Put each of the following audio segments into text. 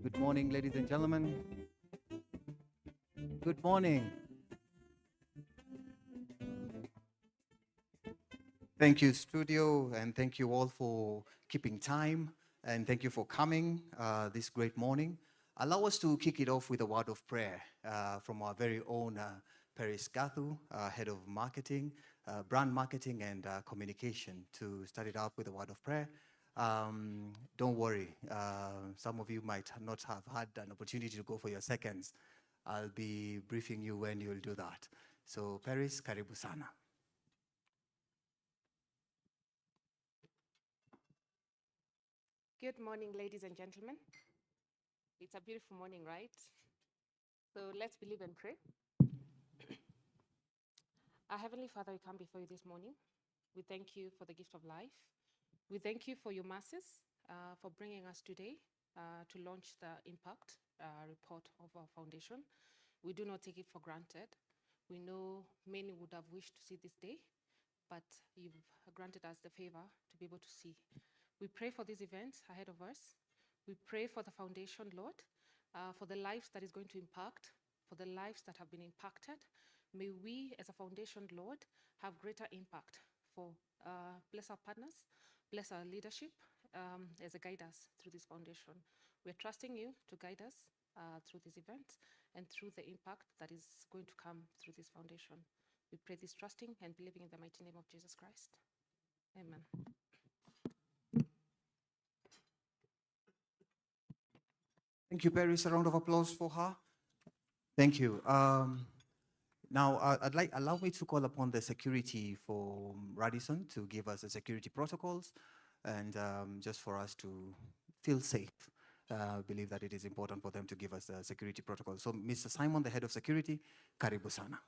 Good morning, ladies and gentlemen. Good morning. Thank you, studio, and thank you all for keeping time, and thank you for coming this great morning. Allow us to kick it off with a word of prayer from our very own Paris Gathu, Head of Marketing, Brand Marketing and Communication, to start it out with a word of prayer. Don't worry, some of you might not have had an opportunity to go for your seconds. I'll be briefing you when you'll do that. So, Paris, karibu sana. Good morning, ladies and gentlemen. It's a beautiful morning, right? So let's believe and pray. Our Heavenly Father, we come before you this morning. We thank you for the gift of life. We thank you for your mercies, for bringing us today to launch the impact report of our foundation. We do not take it for granted. We know many would have wished to see this day, but you've granted us the favor to be able to see. We pray for this event ahead of us. We pray for the foundation, Lord, for the lives that is going to impact, for the lives that have been impacted. May we, as a foundation, Lord, have greater impact. Bless our partners, bless our leadership as a guide us through this foundation. We're trusting you to guide us through this event and through the impact that is going to come through this foundation. We pray this trusting and believing in the mighty name of Jesus Christ. Amen. Thank you, Paris. A round of applause for her. Thank you. Now, allow me to call upon the security for Radisson to give us the security protocols and just for us to feel safe. Believe that it is important for them to give us the security protocol. So, Mr. Simon, the head of security, karibu sana.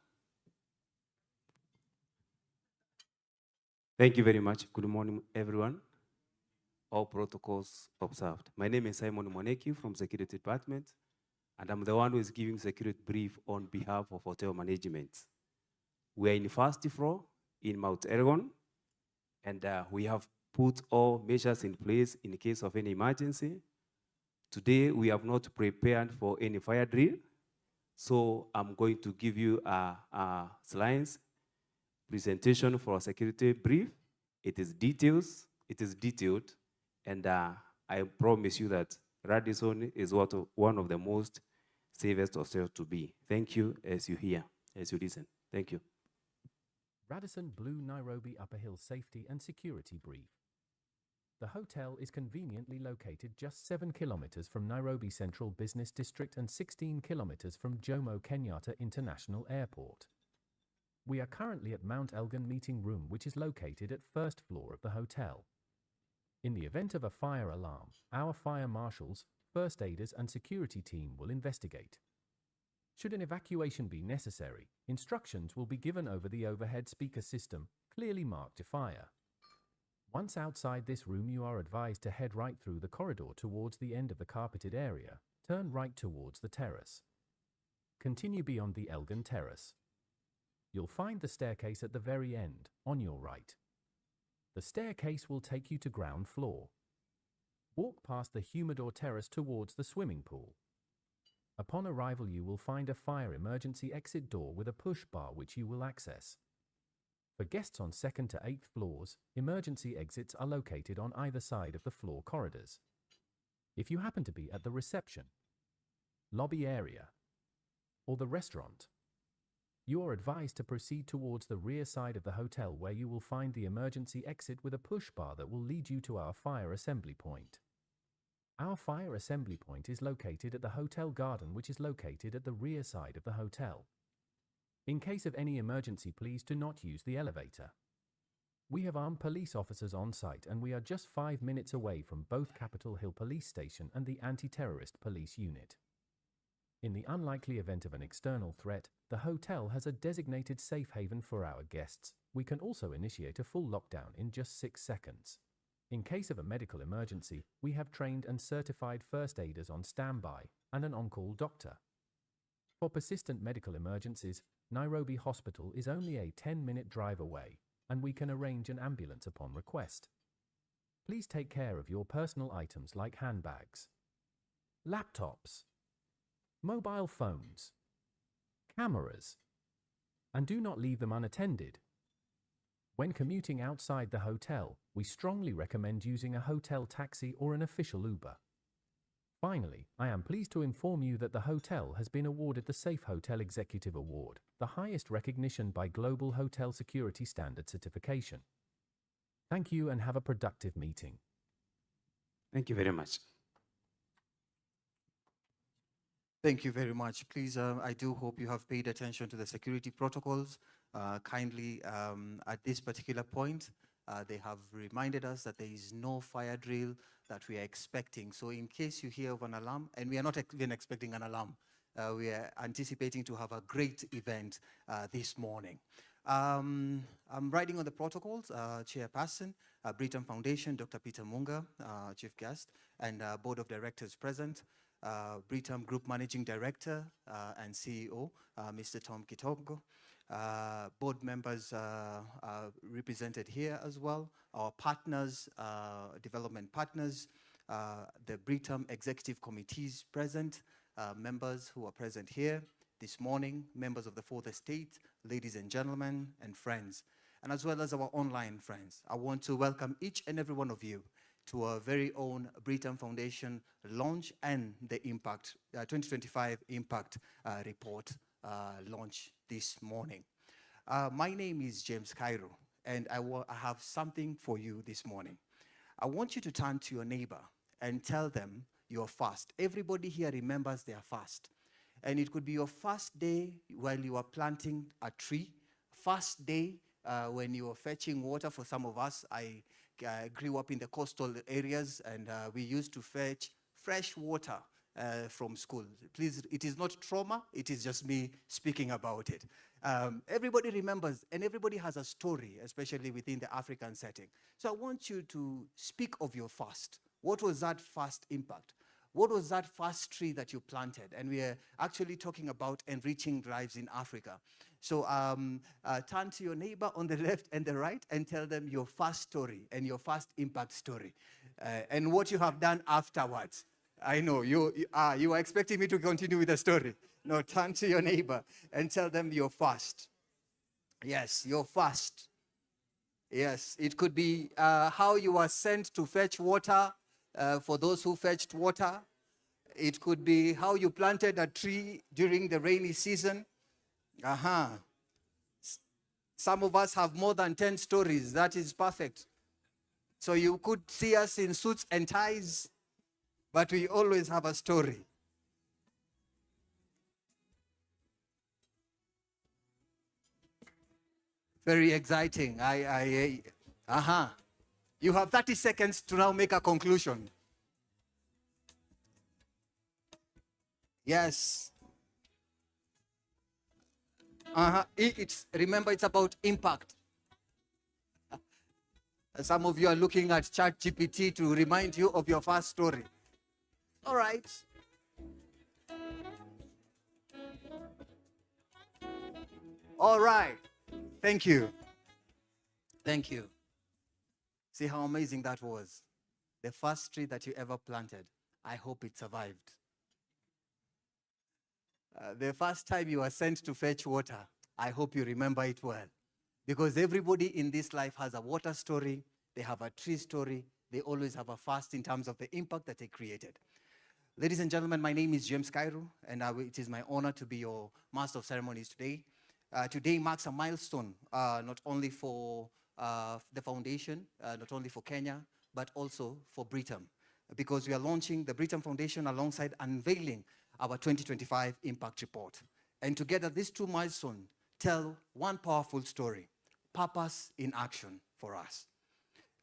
Thank you very much. Good morning, everyone. All protocols observed. My name is Simon Moneki from Security Department, and I'm the one who is giving security brief on behalf of hotel management. We are in the first floor in Mount Elgon, and we have put all measures in place in case of any emergency. Today, we have not prepared for any fire drill, so I'm going to give you a slides presentation for a security brief. It is detailed, and I promise you that Radisson is one of the most safest hotels to be. Thank you as you listen. Thank you. Radisson Blue Nairobi Upper Hill Safety and Security Brief. The hotel is conveniently located just 7 kilometers from Nairobi Central Business District and 16 kilometers from Jomo Kenyatta International Airport. We are currently at Mount Elgon Meeting Room, which is located at first floor of the hotel. In the event of a fire alarm, our fire marshals, first aiders and security team will investigate. Should an evacuation be necessary, instructions will be given over the overhead speaker system, clearly marked to fire. Once outside this room, you are advised to head right through the corridor towards the end of the carpeted area, turn right towards the terrace. Continue beyond the Elgon Terrace. You'll find the staircase at the very end, on your right. The staircase will take you to ground floor. Walk past the humidor terrace towards the swimming pool. Upon arrival, you will find a fire emergency exit door with a push bar which you will access. For guests on 2nd to 8th floors, emergency exits are located on either side of the floor corridors. If you happen to be at the reception, lobby area, or the restaurant, you are advised to proceed towards the rear side of the hotel, where you will find the emergency exit with a push bar that will lead you to our fire assembly point. Our fire assembly point is located at the hotel garden, which is located at the rear side of the hotel. In case of any emergency, please do not use the elevator. We have armed police officers on site, and we are just 5 minutes away from both Capitol Hill Police Station and the Anti-Terrorist Police Unit. In the unlikely event of an external threat, the hotel has a designated safe haven for our guests. We can also initiate a full lockdown in just 6 seconds. In case of a medical emergency, we have trained and certified first aiders on standby and an on-call doctor. For persistent medical emergencies, Nairobi Hospital is only a 10-minute drive away, and we can arrange an ambulance upon request. Please take care of your personal items like handbags, laptops, mobile phones, cameras, and do not leave them unattended. When commuting outside the hotel, we strongly recommend using a hotel taxi or an official Uber. Finally, I am pleased to inform you that the hotel has been awarded the Safe Hotel Executive Award, the highest recognition by Global Hotel Security Standard Certification. Thank you and have a productive meeting. Thank you very much. Thank you very much. Please, I do hope you have paid attention to the security protocols. Kindly, at this particular point, they have reminded us that there is no fire drill that we are expecting. So in case you hear of an alarm, and we are not even expecting an alarm, we are anticipating to have a great event this morning. I'm writing on the protocols, Chairperson, Britam Foundation, Dr. Peter Munga, Chief Guest, and Board of Directors present. Britam Group Managing Director and CEO, Mr. Tom Kitongo. Board members are represented here as well. Our partners, development partners, the Britam executive committees present, members who are present here this morning, members of the Fourth Estate, ladies and gentlemen, and friends, and as well as our online friends. I want to welcome each and every one of you to our very own Britam Foundation launch and the Impact 2025 Impact Report launch this morning. My name is James Cairo, and I have something for you this morning. I want you to turn to your neighbor and tell them you're fast. Everybody here remembers their fast. And it could be your first day while you are planting a tree, first day when you are fetching water. For some of us, I grew up in the coastal areas, and we used to fetch fresh water from school. Please, it is not trauma, it is just me speaking about it. Everybody remembers, and everybody has a story, especially within the African setting. So I want you to speak of your fast. What was that fast impact? What was that first tree that you planted? And we are actually talking about enriching lives in Africa. So turn to your neighbor on the left and the right and tell them your first story and your first impact story and what you have done afterwards. I know, you are expecting me to continue with the story. No, turn to your neighbor and tell them your first. Yes, your first. Yes, it could be how you were sent to fetch water. For those who fetched water, it could be how you planted a tree during the rainy season. Some of us have more than 10 stories. That is perfect. So you could see us in suits and ties, but we always have a story. Very exciting. You have 30 seconds to now make a conclusion. Yes. Remember, it's about impact. Some of you are looking at ChatGPT to remind you of your first story. All right. All right. Thank you. Thank you. See how amazing that was. The first tree that you ever planted. I hope it survived. The first time you were sent to fetch water. I hope you remember it well. Because everybody in this life has a water story. They have a tree story. They always have a first in terms of the impact that they created. Ladies and gentlemen, my name is James Cairo, and it is my honor to be your Master of Ceremonies today. Today marks a milestone, not only for the foundation, not only for Kenya, but also for Britam, because we are launching the Britam Foundation alongside unveiling our 2025 Impact Report. And together, these two milestones tell one powerful story, purpose in action for us.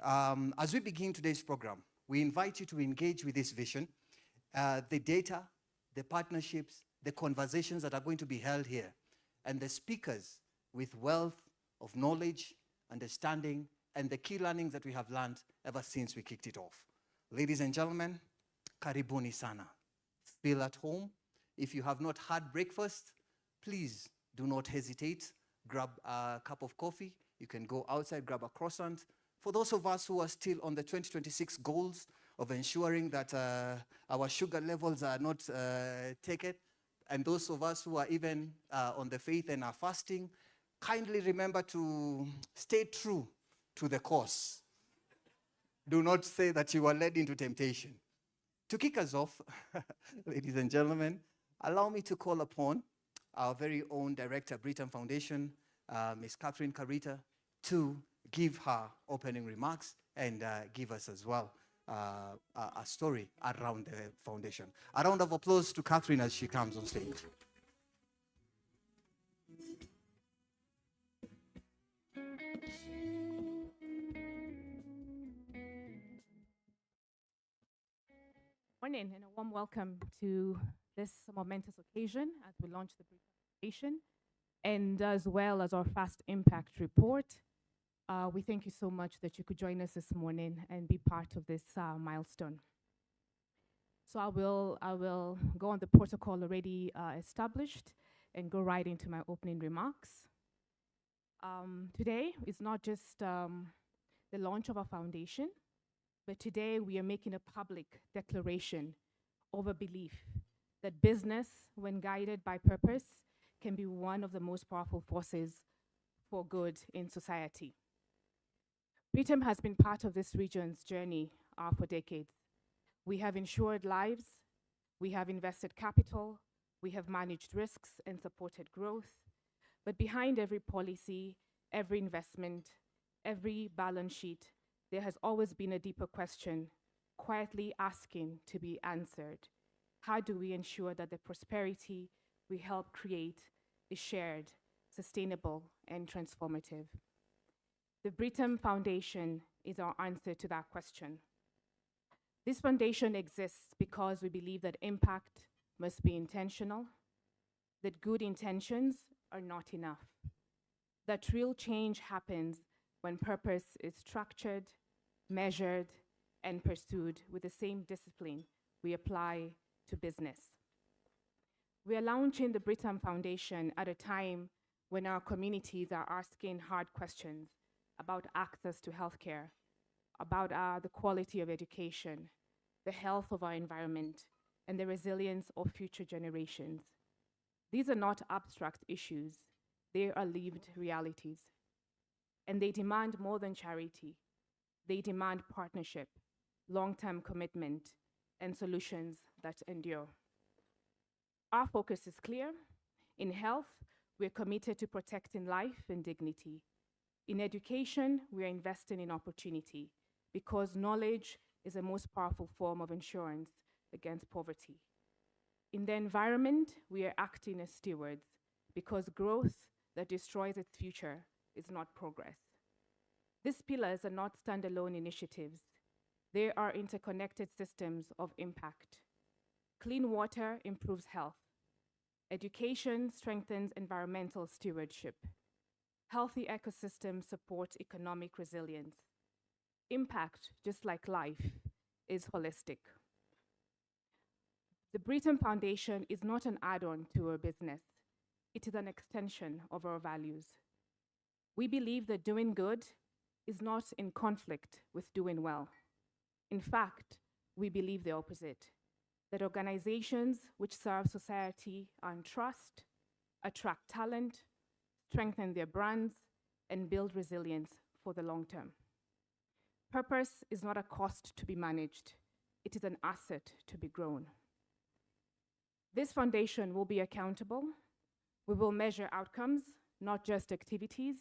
As we begin today's program, we invite you to engage with this vision, the data, the partnerships, the conversations that are going to be held here, and the speakers with wealth of knowledge, understanding, and the key learnings that we have learned ever since we kicked it off. Ladies and gentlemen, karibuni sana. Feel at home. If you have not had breakfast, please do not hesitate. Grab a cup of coffee. You can go outside, grab a croissant. For those of us who are still on the 2026 goals of ensuring that our sugar levels are not taken, and those of us who are even on the faith and are fasting, kindly remember to stay true to the course. Do not say that you were led into temptation. To kick us off, ladies and gentlemen, allow me to call upon our very own Director, Britam Foundation, Ms. Catherine Carita, to give her opening remarks and give us as well a story around the foundation. A round of applause to Catherine as she comes on stage. Morning and a warm welcome to this momentous occasion as we launch the Britam Foundation and as well as our Fast Impact Report. We thank you so much that you could join us this morning and be part of this milestone. So I will go on the protocol already established and go right into my opening remarks. Today is not just the launch of our foundation, But today we are making a public declaration of a belief that business, when guided by purpose, can be one of the most powerful forces for good in society. Britam has been part of this region's journey for decades. We have insured lives, we have invested capital, we have managed risks and supported growth. But behind every policy, every investment, every balance sheet, there has always been a deeper question, quietly asking to be answered. How do we ensure that the prosperity we help create is shared, sustainable, and transformative? The Britam Foundation is our answer to that question. This foundation exists because we believe that impact must be intentional, that good intentions are not enough, that real change happens when purpose is structured, measured, and pursued with the same discipline we apply to business. We are launching the Britam Foundation at a time when our communities are asking hard questions about access to healthcare, about the quality of education, the health of our environment, and the resilience of future generations. These are not abstract issues, they are lived realities. And they demand more than charity. They demand partnership, long-term commitment, and solutions that endure. Our focus is clear. In health, we're committed to protecting life and dignity. In education, we are investing in opportunity because knowledge is the most powerful form of insurance against poverty. In the environment, we are acting as stewards because growth that destroys its future is not progress. These pillars are not standalone initiatives. They are interconnected systems of impact. Clean water improves health. Education strengthens environmental stewardship. Healthy ecosystems support economic resilience. Impact, just like life, is holistic. The Britam Foundation is not an add-on to our business. It is an extension of our values. We believe that doing good is not in conflict with doing well. In fact, we believe the opposite, that organizations which serve society earn trust, attract talent, strengthen their brands, and build resilience for the long term. Purpose is not a cost to be managed. It is an asset to be grown. This foundation will be accountable. We will measure outcomes, not just activities.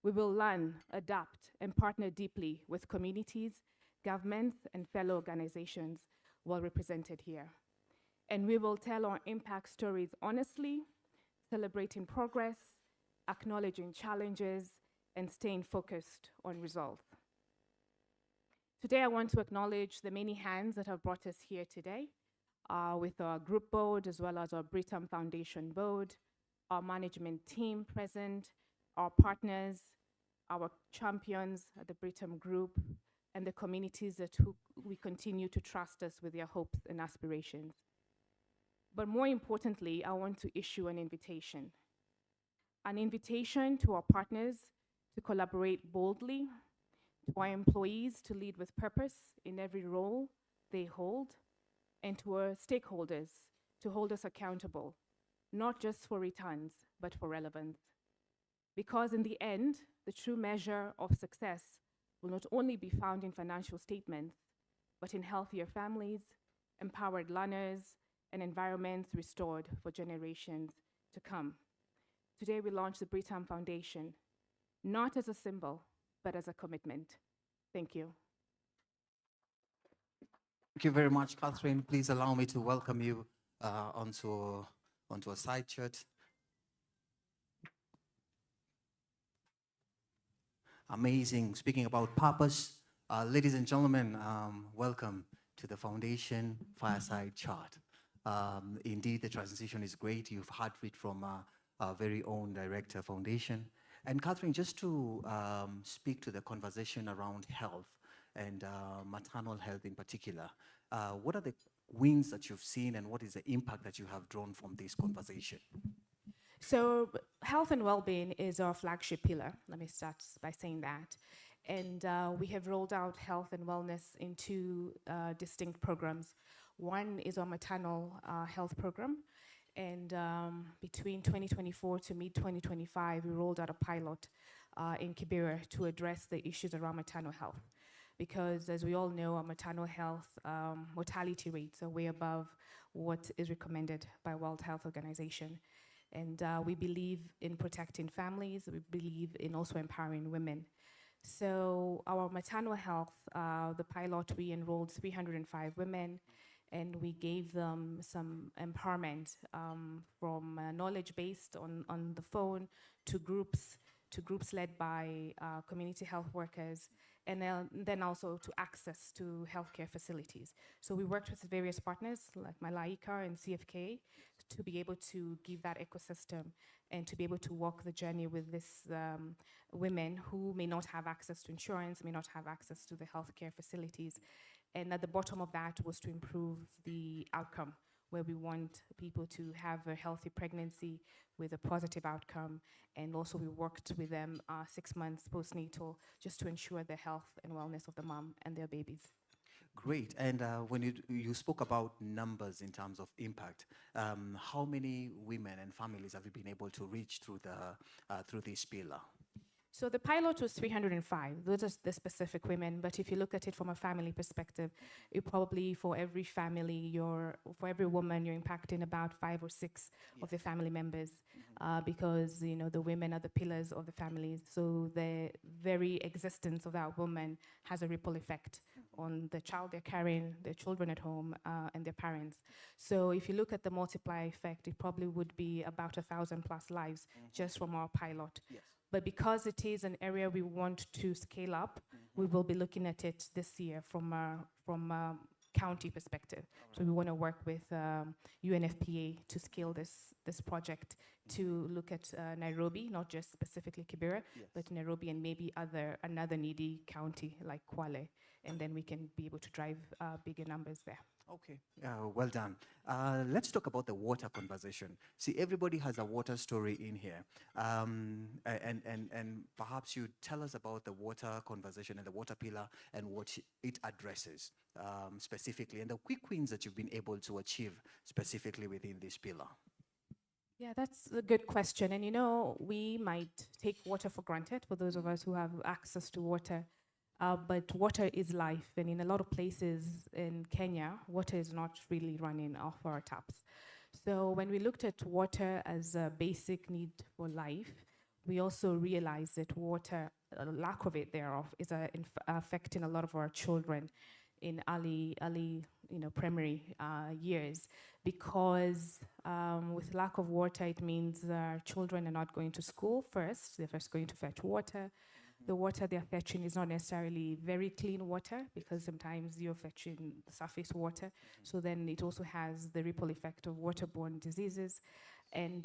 We will learn, adapt, and partner deeply with communities, governments, and fellow organizations well represented here. And we will tell our impact stories honestly, celebrating progress, acknowledging challenges, and staying focused on results. Today, I want to acknowledge the many hands that have brought us here today, with our group board, as well as our Britam Foundation board, our management team present, our partners, our champions at the Britam Group, and the communities that we continue to trust us with their hopes and aspirations. But more importantly, I want to issue an invitation to our partners to collaborate boldly, to our employees to lead with purpose in every role they hold, and to our stakeholders to hold us accountable, not just for returns, but for relevance. Because in the end, the true measure of success will not only be found in financial statements, but in healthier families, empowered learners, and environments restored for generations to come. Today, we launch the Britam Foundation, not as a symbol, but as a commitment. Thank you. Thank you very much, Catherine. Please allow me to welcome you onto a side chat. Amazing. Speaking about purpose, ladies and gentlemen, welcome to the Foundation Fireside Chat. Indeed, the transition is great. You've heard it from our very own director, Foundation. And Catherine, just to speak to the conversation around health and maternal health in particular, what are the wins that you've seen and what is the impact that you have drawn from this conversation? So health and well-being is our flagship pillar. Let me start by saying that. And we have rolled out health and wellness in two distinct programs. One is our maternal health program. And between 2024 to mid 2025, we rolled out a pilot in Kibera to address the issues around maternal health. Because as we all know, our maternal health mortality rates are way above what is recommended by World Health Organization. And we believe in protecting families, we believe in also empowering women. So our maternal health, the pilot, we enrolled 305 women, and we gave them some empowerment from knowledge-based on the phone to groups led by community health workers, and then also to access to healthcare facilities. So we worked with various partners like Malaika and CFK to be able to give that ecosystem and to be able to walk the journey with these women who may not have access to insurance, may not have access to the healthcare facilities. And at the bottom of that was to improve the outcome, where we want people to have a healthy pregnancy with a positive outcome. And also we worked with them 6 months postnatal just to ensure the health and wellness of the mom and their babies. Great. And when you spoke about numbers in terms of impact, how many women and families have you been able to reach through this pillar? So the pilot was 305. Those are the specific women. But if you look at it from a family perspective, it probably for every family, for every woman, you're impacting about 5 or 6 of the family members, because the women are the pillars of the families. So the very existence of that woman has a ripple effect on the child they're carrying, their children at home, and their parents. So if you look at the multiplier effect, it probably would be about 1,000 plus lives just from our pilot. Yes. But because it is an area we want to scale up, we will be looking at it this year from a county perspective. So we want to work with UNFPA to scale this project to look at Nairobi, not just specifically Kibera, but Nairobi and maybe another needy county like Kwale, and then we can be able to drive bigger numbers there. Okay, well done. Let's talk about the water conversation. See, everybody has a water story in here. And perhaps you tell us about the water conversation and the water pillar and what it addresses specifically, and the quick wins that you've been able to achieve specifically within this pillar. Yeah, that's a good question. And we might take water for granted for those of us who have access to water. But water is life, and in a lot of places in Kenya, water is not really running off our taps. So when we looked at water as a basic need for life, we also realized that water, lack of it thereof, is affecting a lot of our children in early primary years, because with lack of water, it means our children are not going to school first. They're first going to fetch water. The water they're fetching is not necessarily very clean water, because sometimes you're fetching surface water. So then it also has the ripple effect of waterborne diseases. And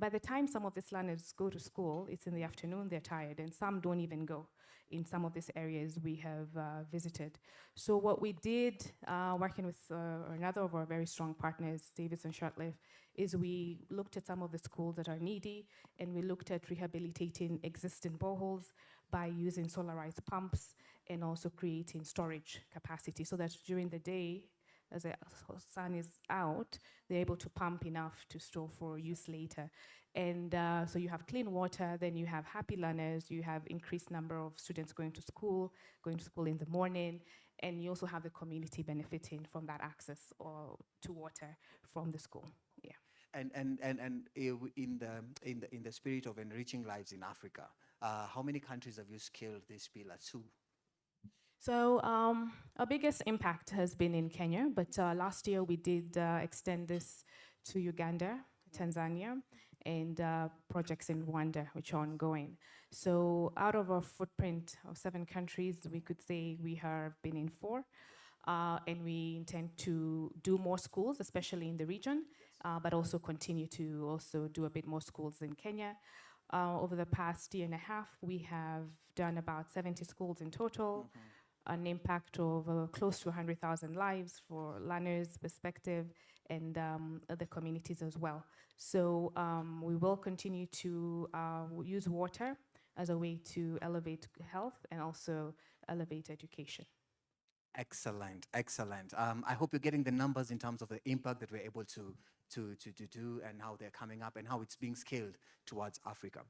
by the time some of these learners go to school, it's in the afternoon, they're tired, and some don't even go in some of these areas we have visited. So what we did, working with another of our very strong partners, Davidson Shortlift, is we looked at some of the schools that are needy, and we looked at rehabilitating existing boreholes by using solarized pumps and also creating storage capacity, so that during the day, as the sun is out, they're able to pump enough to store for use later. And so you have clean water, then you have happy learners, you have increased number of students going to school in the morning, and you also have the community benefiting from that access to water from the school. Yeah. And in the spirit of enriching lives in Africa, how many countries have you scaled this pillar to? So our biggest impact has been in Kenya, but last year we did extend this to Uganda, Tanzania, and projects in Rwanda, which are ongoing. So out of our footprint of 7 countries, we could say we have been in 4, and we intend to do more schools, especially in the region, but also continue to also do a bit more schools in Kenya. Over the past year and a half, we have done about 70 schools in total, an impact of close to 100,000 lives for learners' perspective, and other communities as well. So we will continue to use water as a way to elevate health and also elevate education. Excellent, excellent. I hope you're getting the numbers in terms of the impact that we're able to do and how they're coming up and how it's being scaled towards Africa.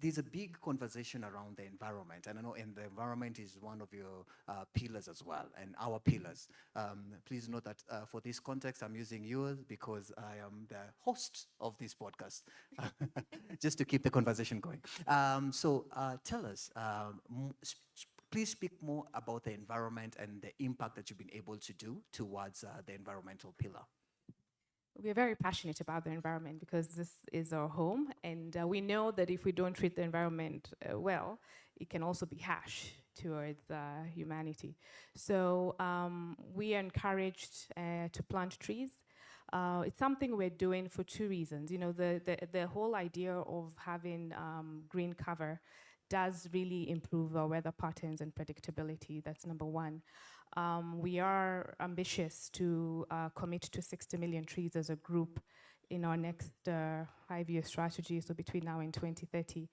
There's a big conversation around the environment, and I know the environment is one of your pillars as well, and our pillars. Please note that for this context, I'm using yours because I am the host of this podcast, just to keep the conversation going. So tell us, please speak more about the environment and the impact that you've been able to do towards the environmental pillar. We're very passionate about the environment because this is our home, and we know that if we don't treat the environment well, it can also be harsh towards humanity. So we are encouraged to plant trees. It's something we're doing for two reasons. You know, the whole idea of having green cover does really improve our weather patterns and predictability. That's number one. We are ambitious to commit to 60 million trees as a group in our next 5-year strategy, so between now and 2030.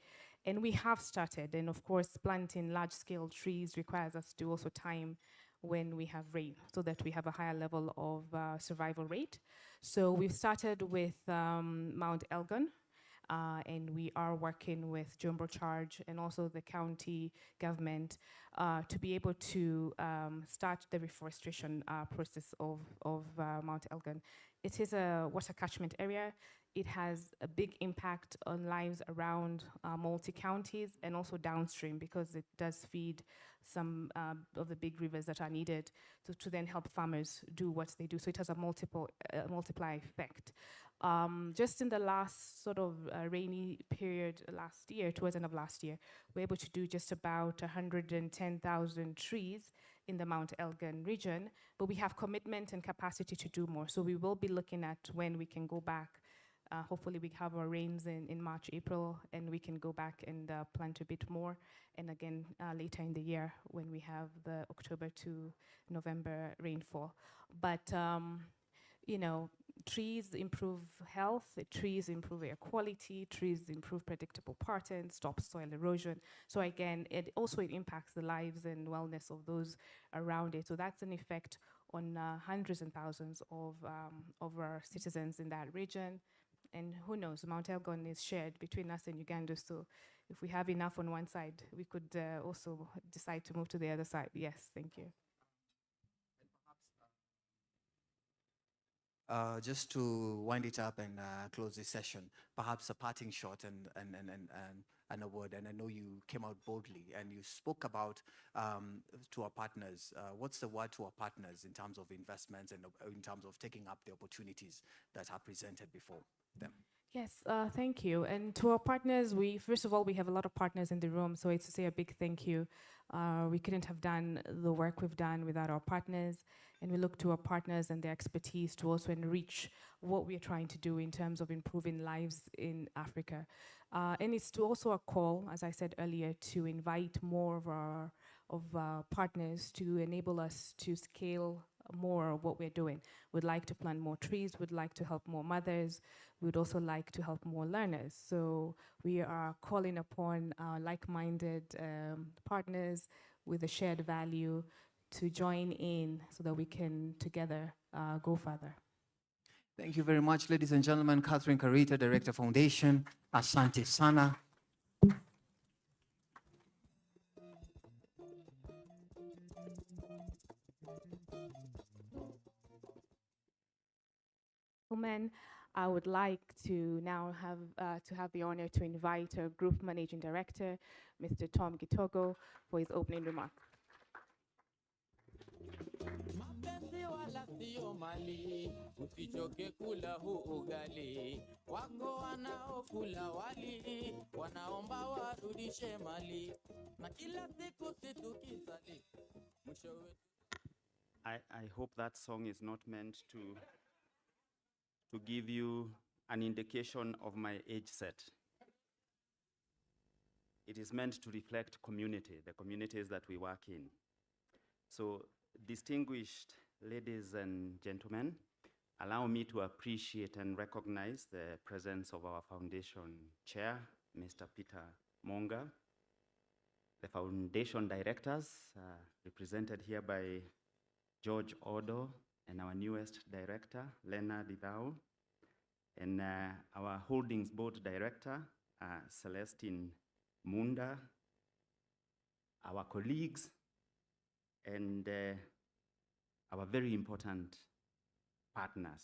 And we have started, and of course, planting large-scale trees requires us to also time when we have rain, so that we have a higher level of survival rate. So we've started with Mount Elgon, and we are working with Jumbo Charge and also the county government to be able to start the reforestation process of Mount Elgon. It is a water catchment area. It has a big impact on lives around multi-counties and also downstream, because it does feed some of the big rivers that are needed to then help farmers do what they do. So it has a multiply effect. Just in the last sort of rainy period last year, towards the end of last year, we're able to do just about 110,000 trees in the Mount Elgon region, but we have commitment and capacity to do more. So we will be looking at when we can go back. Hopefully we have our rains in March, April, and we can go back and plant a bit more. And again, later in the year when we have the October to November rainfall. But, you know, trees improve health, trees improve air quality, trees improve predictable patterns, stop soil erosion. So again, it impacts the lives and wellness of those around it. So that's an effect on hundreds and thousands of our citizens in that region. And who knows, Mount Elgon is shared between us and Uganda. So if we have enough on one side, we could also decide to move to the other side. Yes, thank you. Just to wind it up and close this session, perhaps a parting shot and a word. And I know you came out boldly and you spoke about to our partners. What's the word to our partners in terms of investments and in terms of taking up the opportunities that are presented before them? Yes, thank you. And to our partners, first of all, we have a lot of partners in the room, so it's to say a big thank you. We couldn't have done the work we've done without our partners, and we look to our partners and their expertise to also enrich what we're trying to do in terms of improving lives in Africa. And it's to also a call, as I said earlier, to invite more of our partners to enable us to scale more of what we're doing. We'd like to plant more trees, we'd like to help more mothers, we'd also like to help more learners. So we are calling upon our like-minded partners with a shared value to join in so that we can together go further. Thank you very much, ladies and gentlemen. Catherine Karita, Director Foundation. Asante sana. Gentlemen, I would like to now have the honor to invite our Group Managing Director, Mr. Tom Gitogo, for his opening remarks. Mapenzi wala sio mali, usichoke kula huu ugali. Wako wanaokula wali, wanaomba warudishe mali. Na kila siku situkizali. I hope that song is not meant to give you an indication of my age set. It is meant to reflect community, the communities that we work in. So, distinguished ladies and gentlemen, allow me to appreciate and recognize the presence of our foundation chair, Mr. Peter Monga, the foundation directors, represented here by George Odo, and our newest director, Leonard Idao, and our holdings board director, Celestine Munda, our colleagues, and our very important partners.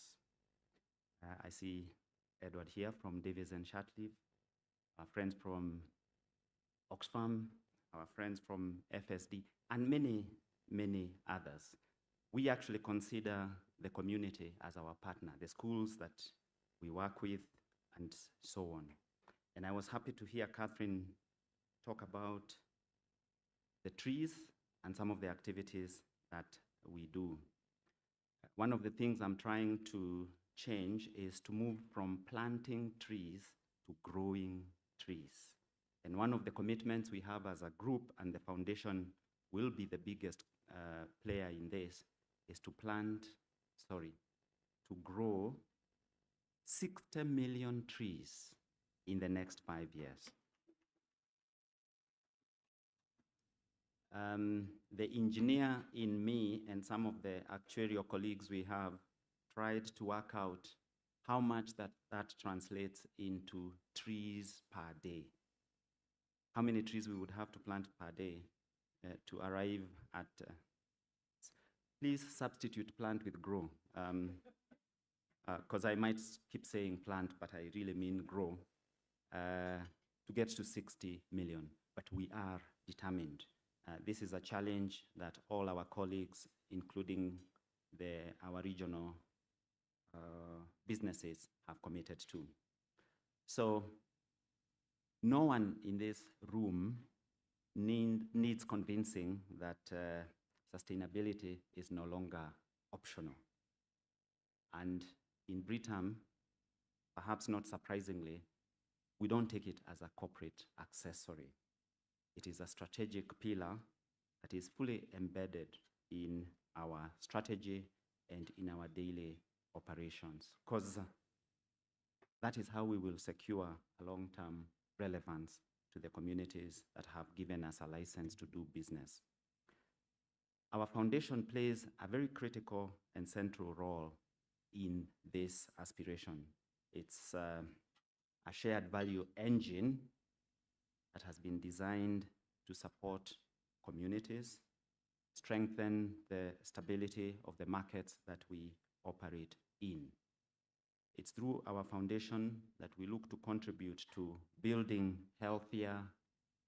I see Edward here from Davies and Shatleaf, our friends from Oxfam, our friends from FSD, and many, many others. We actually consider the community as our partner, the schools that we work with, and so on. And I was happy to hear Catherine talk about the trees and some of the activities that we do. One of the things I'm trying to change is to move from planting trees to growing trees. And one of the commitments we have as a group, and the foundation will be the biggest player in this, is to grow 60 million trees in the next 5 years. The engineer in me and some of the actuarial colleagues we have tried to work out how much that translates into trees per day. How many trees we would have to plant per day to arrive at, please substitute plant with grow, because I might keep saying plant, but I really mean grow, to get to 60 million, but we are determined. This is a challenge that all our colleagues, including our regional businesses, have committed to. So no one in this room needs convincing that sustainability is no longer optional. And in Britam, perhaps not surprisingly, we don't take it as a corporate accessory. It is a strategic pillar that is fully embedded in our strategy and in our daily operations, because that is how we will secure a long-term relevance to the communities that have given us a license to do business. Our foundation plays a very critical and central role in this aspiration. It's a shared value engine that has been designed to support communities, strengthen the stability of the markets that we operate in. It's through our foundation that we look to contribute to building healthier,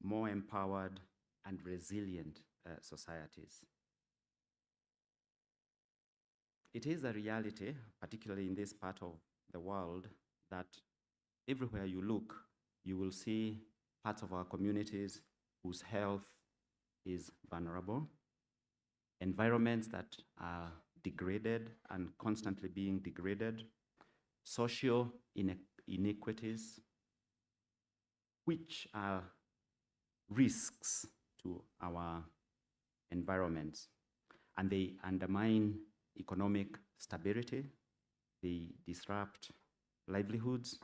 more empowered, and resilient societies. It is a reality, particularly in this part of the world, that everywhere you look, you will see parts of our communities whose health is vulnerable, environments that are degraded and constantly being degraded, social inequities, which are risks to our environments, and they undermine economic stability, they disrupt livelihoods,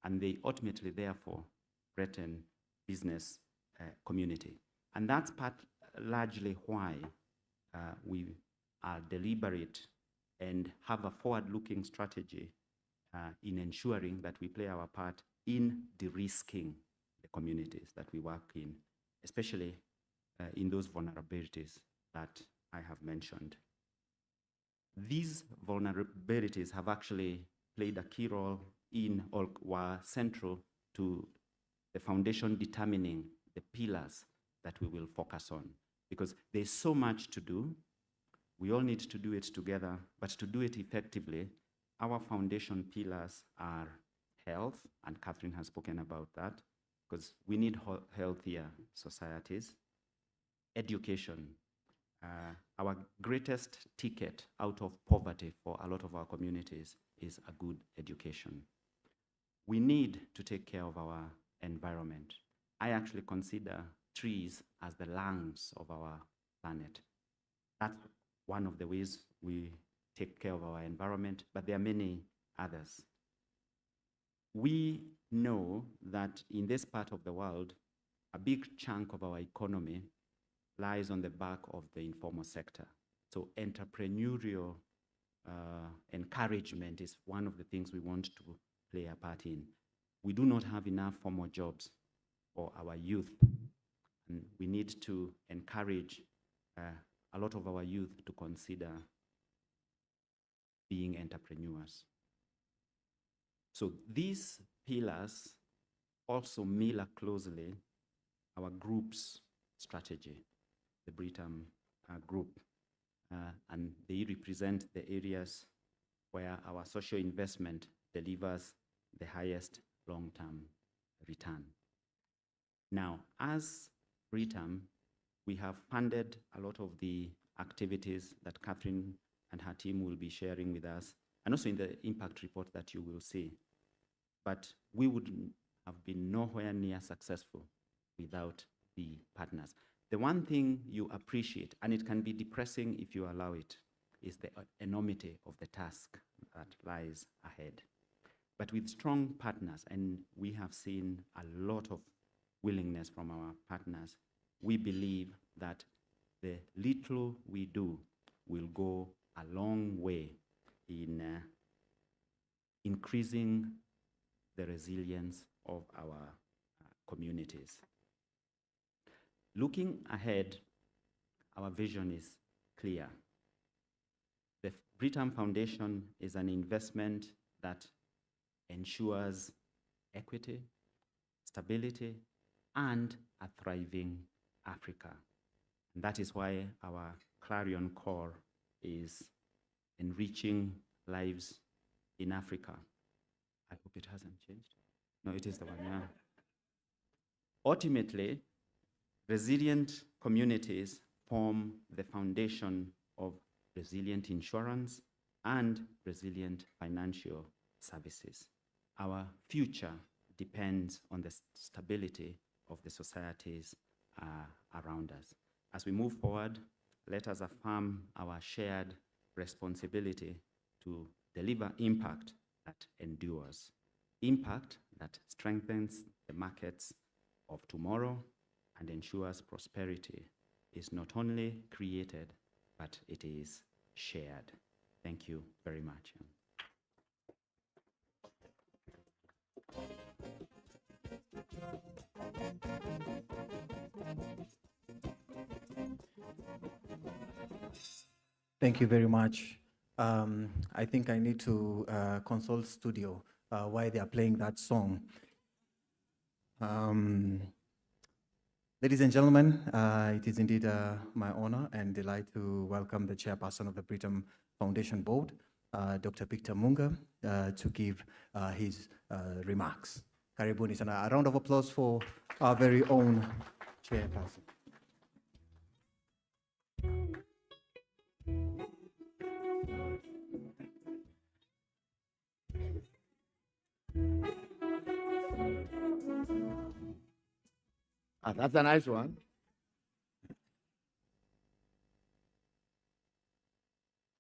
and they ultimately, therefore, threaten business community. And that's largely why we are deliberate and have a forward-looking strategy in ensuring that we play our part in de-risking the communities that we work in, especially in those vulnerabilities that I have mentioned. These vulnerabilities have actually played a key role in or were central to the foundation determining the pillars that we will focus on, because there's so much to do. We all need to do it together, but to do it effectively, our foundation pillars are health, and Catherine has spoken about that, because we need healthier societies. Education, our greatest ticket out of poverty for a lot of our communities is a good education. We need to take care of our environment. I actually consider trees as the lungs of our planet. That's one of the ways we take care of our environment, but there are many others. We know that in this part of the world, a big chunk of our economy lies on the back of the informal sector. So entrepreneurial encouragement is one of the things we want to play a part in. We do not have enough formal jobs for our youth, and we need to encourage a lot of our youth to consider being entrepreneurs. So these pillars also mirror closely our group's strategy, the Britam group, and they represent the areas where our social investment delivers the highest long-term return. Now, as Britam, we have funded a lot of the activities that Catherine and her team will be sharing with us, and also in the impact report that you will see. But we would have been nowhere near successful without the partners. The one thing you appreciate, and it can be depressing if you allow it, is the enormity of the task that lies ahead. But with strong partners, and we have seen a lot of willingness from our partners, we believe that the little we do will go a long way in increasing the resilience of our communities. Looking ahead, our vision is clear. The Britam Foundation is an investment that ensures equity, stability, and a thriving Africa. And that is why our clarion call is enriching lives in Africa. I hope it hasn't changed. No, it is the one, yeah. Ultimately, resilient communities form the foundation of resilient insurance and resilient financial services. Our future depends on the stability of the societies around us. As we move forward, let us affirm our shared responsibility to deliver impact that endures, impact that strengthens the markets of tomorrow and ensures prosperity is not only created, but it is shared. Thank you very much. Thank you very much. I think I need to consult studio why they are playing that song. Ladies and gentlemen, it is indeed my honor and delight to welcome the chairperson of the Britam Foundation Board, Dr. Victor Munga, to give his remarks. Karibuni sana. A round of applause for our very own chairperson. That's a nice one.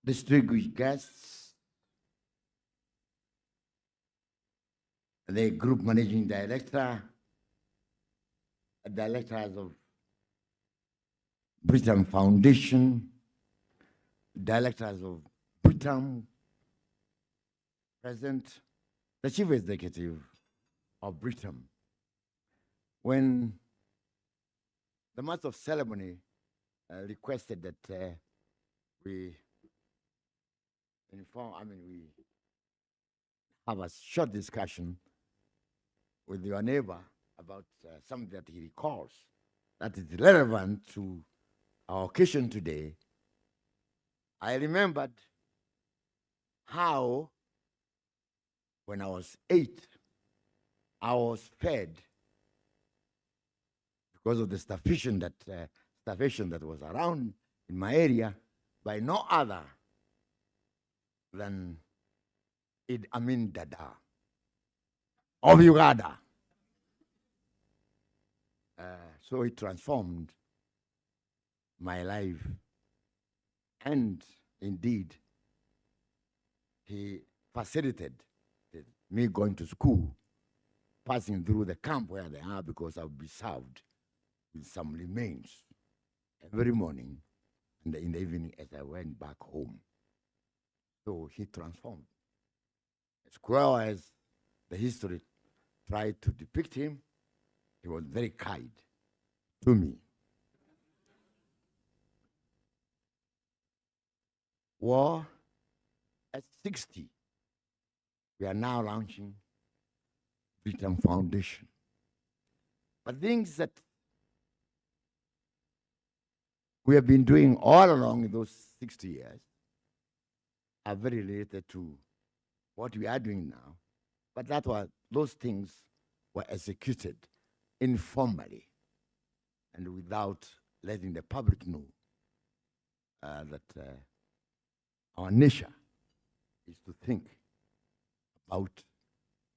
Distinguished guests, the group managing director, directors of Britam Foundation, directors of Britam, present, the chief executive of Britam. When the master of ceremony requested that we have a short discussion with your neighbor about something that he recalls that is relevant to our occasion today. I remembered how, when I was 8, I was fed because of the starvation that was around in my area by no other than Idi Amin Dada of Uganda. So it transformed my life. And indeed, he facilitated me going to school, passing through the camp where they are because I would be served with some remains every morning and in the evening as I went back home. So he transformed. As cruel as the history tried to depict him, he was very kind to me. Well, at 60, we are now launching Britam Foundation. But things that we have been doing all along in those 60 years are very related to what we are doing now. But those things were executed informally and without letting the public know that our nature is to think about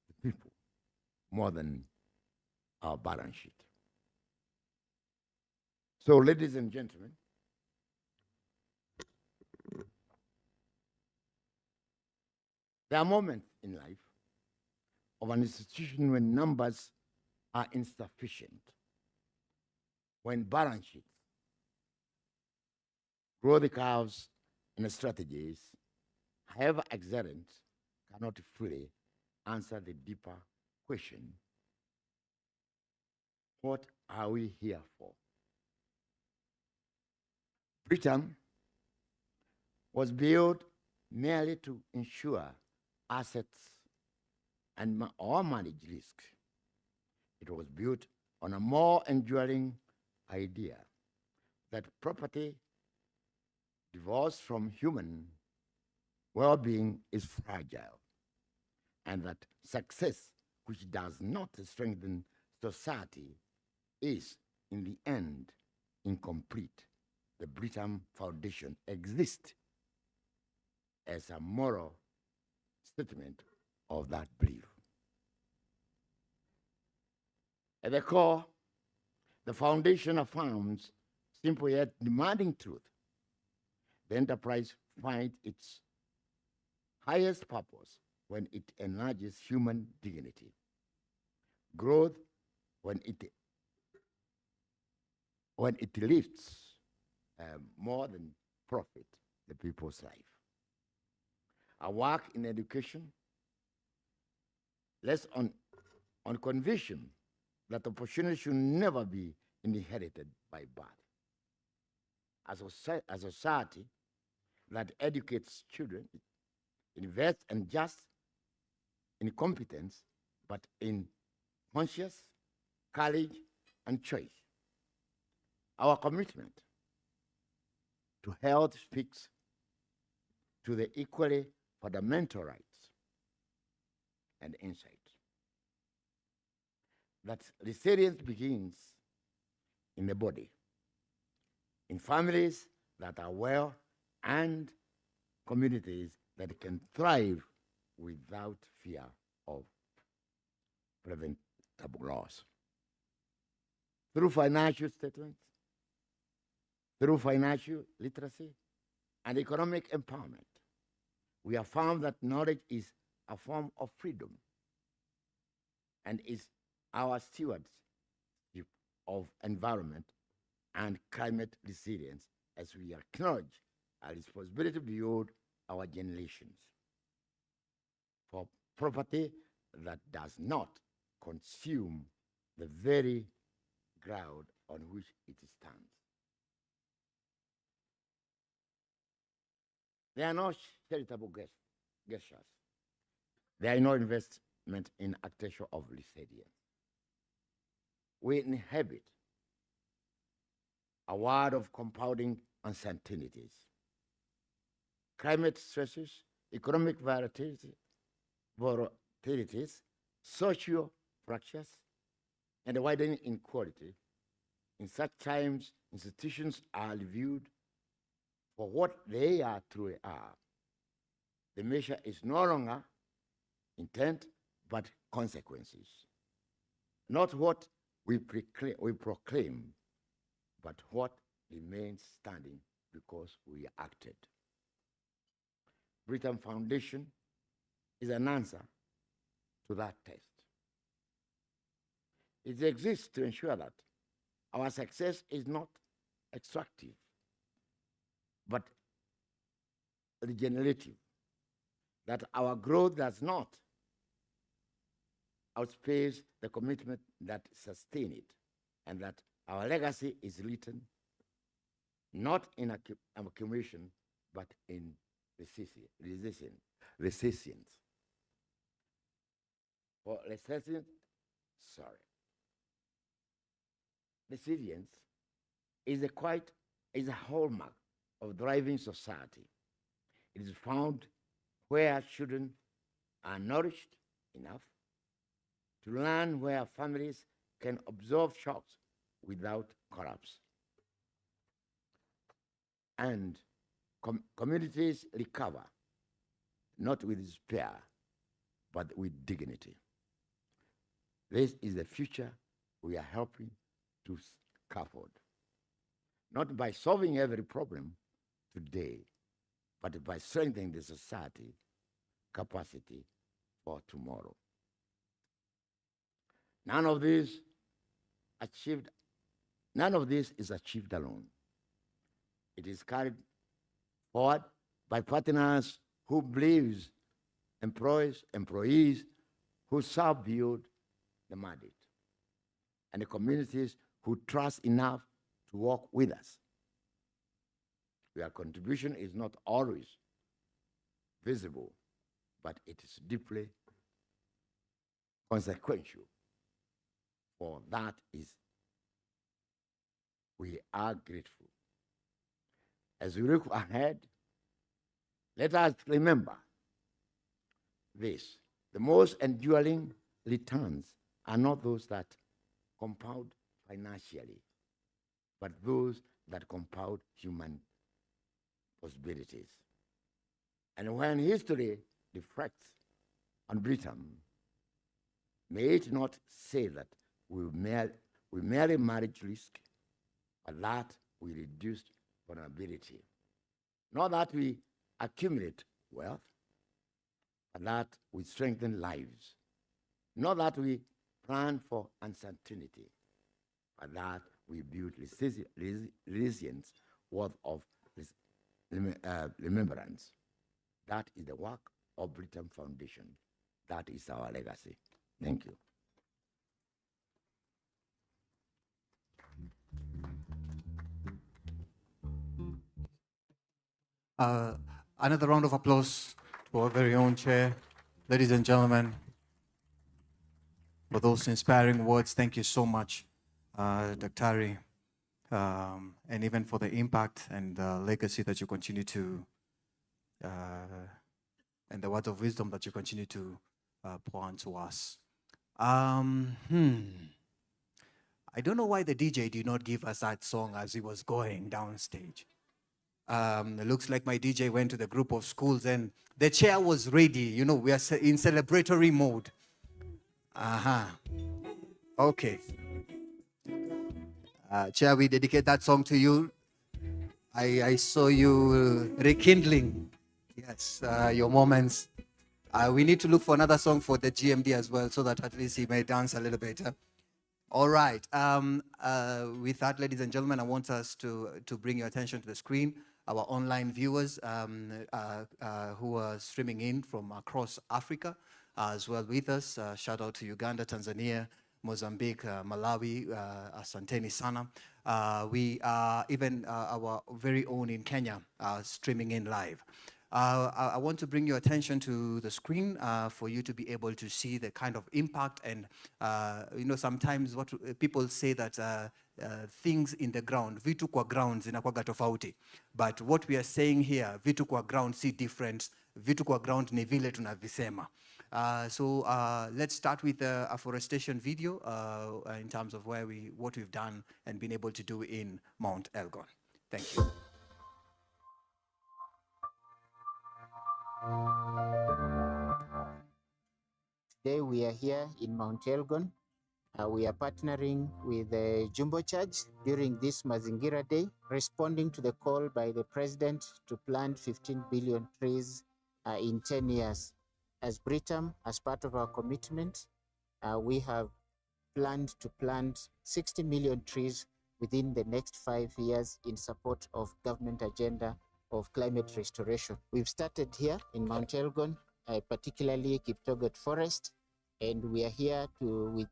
the people more than our balance sheet. So, ladies and gentlemen, there are moments in life of an institution when numbers are insufficient, when balance sheets, growth curves, and strategies, however excellent, cannot fully answer the deeper question: what are we here for? Britam was built merely to ensure assets and or manage risk. It was built on a more enduring idea that property divorced from human well-being is fragile, and that success which does not strengthen society is, in the end, incomplete. The Britam Foundation exists as a moral statement of that belief. At the core, the foundation affirms simple yet demanding truth. The enterprise finds its highest purpose when it enlarges human dignity. Growth when it lifts more than profit the people's life. Our work in education rests on conviction that opportunity should never be inherited by birth. As a society that educates children, invests in just in competence, but in conscience, courage, and choice. Our commitment to health speaks to the equally fundamental rights and insight that resilience begins in the body, in families that are well, and communities that can thrive without fear of preventable loss. Through financial statements, through financial literacy and economic empowerment, we have found that knowledge is a form of freedom and is our stewardship of environment and climate resilience as we acknowledge our responsibility beyond our generations for property that does not consume the very ground on which it stands. There are no charitable gestures. There are no investment in architecture of resilience. We inhabit a world of compounding uncertainties. Climate stresses, economic volatilities, social fractures, and widening inequality. In such times, institutions are reviewed for what they are truly are. The measure is no longer intent, but consequences. Not what we proclaim, but what remains standing because we acted. Britam Foundation is an answer to that test. It exists to ensure that our success is not extractive, but regenerative, that our growth does not outpace the commitment that sustain it, and that our legacy is written not in accumulation, but in resilience. For resilience, resilience is a hallmark of thriving society. It is found where children are nourished enough to learn, where families can absorb shocks without collapse, and communities recover, not with despair, but with dignity. This is the future we are helping to scaffold, not by solving every problem today, but by strengthening the society capacity for tomorrow. None of this is achieved alone. It is carried forward by partners who believes, employees who serve beyond the mandate, and the communities who trust enough to work with us. Their contribution is not always visible, but it is deeply consequential. For that is, we are grateful. As we look ahead, let us remember this: the most enduring returns are not those that compound financially, but those that compound human possibilities. And when history reflects on Britam, may it not say that we merely manage risk, but that we reduce vulnerability. Not that we accumulate wealth, but that we strengthen lives. Not that we plan for uncertainty, but that we build resilience worth of remembrance. That is the work of Britam Foundation. That is our legacy. Thank you. Another round of applause to our very own chair. Ladies and gentlemen, for those inspiring words, thank you so much, Dr. and even for the impact and legacy that you continue to, and the words of wisdom that you continue to pour onto us. I don't know why the DJ did not give us that song as he was going downstage. It looks like my DJ went to the group of schools and the chair was ready. You know, we are in celebratory mode. Okay. Chair, we dedicate that song to you. I saw you rekindling, yes, your moments. We need to look for another song for the GMD as well, so that at least he may dance a little bit. All right. With that, ladies and gentlemen, I want us to bring your attention to the screen. Our online viewers who are streaming in from across Africa as well with us. Shout out to Uganda, Tanzania, Mozambique, Malawi, asanteni sana. We are even our very own in Kenya streaming in live. I want to bring your attention to the screen for you to be able to see the kind of impact and, you know, sometimes what people say that things in the ground, vitu kwa ground zinakuwaga tofauti. But what we are saying here, vitu kwa ground si different, vitu kwa ground ni vile tunavisema. So let's start with the afforestation video in terms of what we've done and been able to do in Mount Elgon. Thank you. Today we are here in Mount Elgon. We are partnering with Jumbo Charge during this Mazingira Day, responding to the call by the President to plant 15 billion trees in 10 years. As Britam, as part of our commitment, we have planned to plant 60 million trees within the next 5 years in support of government agenda of climate restoration. We've started here in Mount Elgon, particularly Kiptogot Forest, and we are here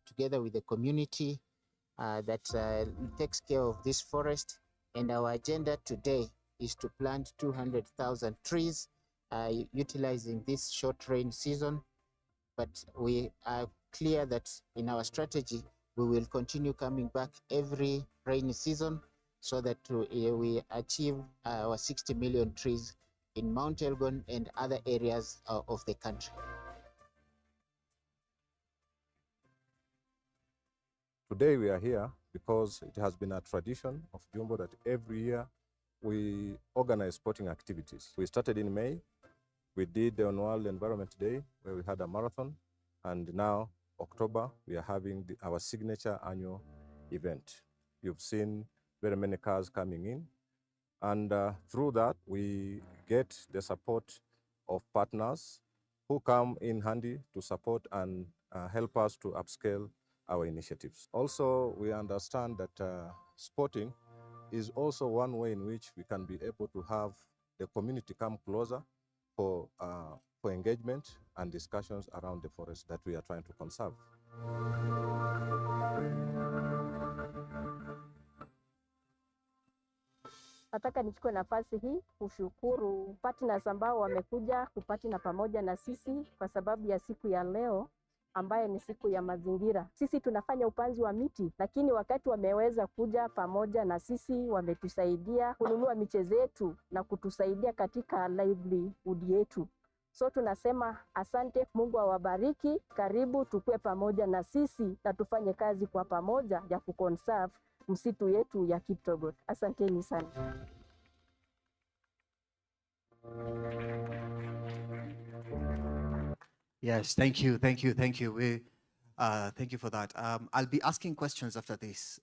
together with the community that takes care of this forest. And our agenda today is to plant 200,000 trees utilizing this short rain season. But we are clear that in our strategy, we will continue coming back every rainy season so that we achieve our 60 million trees in Mount Elgon and other areas of the country. Today we are here because it has been a tradition of Jumbo that every year we organize sporting activities. We started in May. We did the World Environment Day where we had a marathon, and now October we are having our signature annual event. You've seen very many cars coming in, and through that we get the support of partners who come in handy to support and help us to upscale our initiatives. Also, we understand that sporting is also one way in which we can be able to have the community come closer for engagement and discussions around the forest that we are trying to conserve. Nataka nichukue nafasi hii kushukuru partners ambao wamekuja kupatana pamoja na sisi kwa sababu ya siku ya leo ambayo ni siku ya mazingira. Sisi tunafanya upanzi wa miti, lakini wakati wameweza kuja pamoja na sisi, wametusaidia kununua miche zetu na kutusaidia katika livelihood yetu. So tunasema asante, Mungu awabariki. Karibu tukue pamoja na sisi na tufanye kazi kwa pamoja ya kuconserve msitu yetu ya Kiptogot. Asanteni sana. Yes, thank you. Thank you for that. I'll be asking questions after this,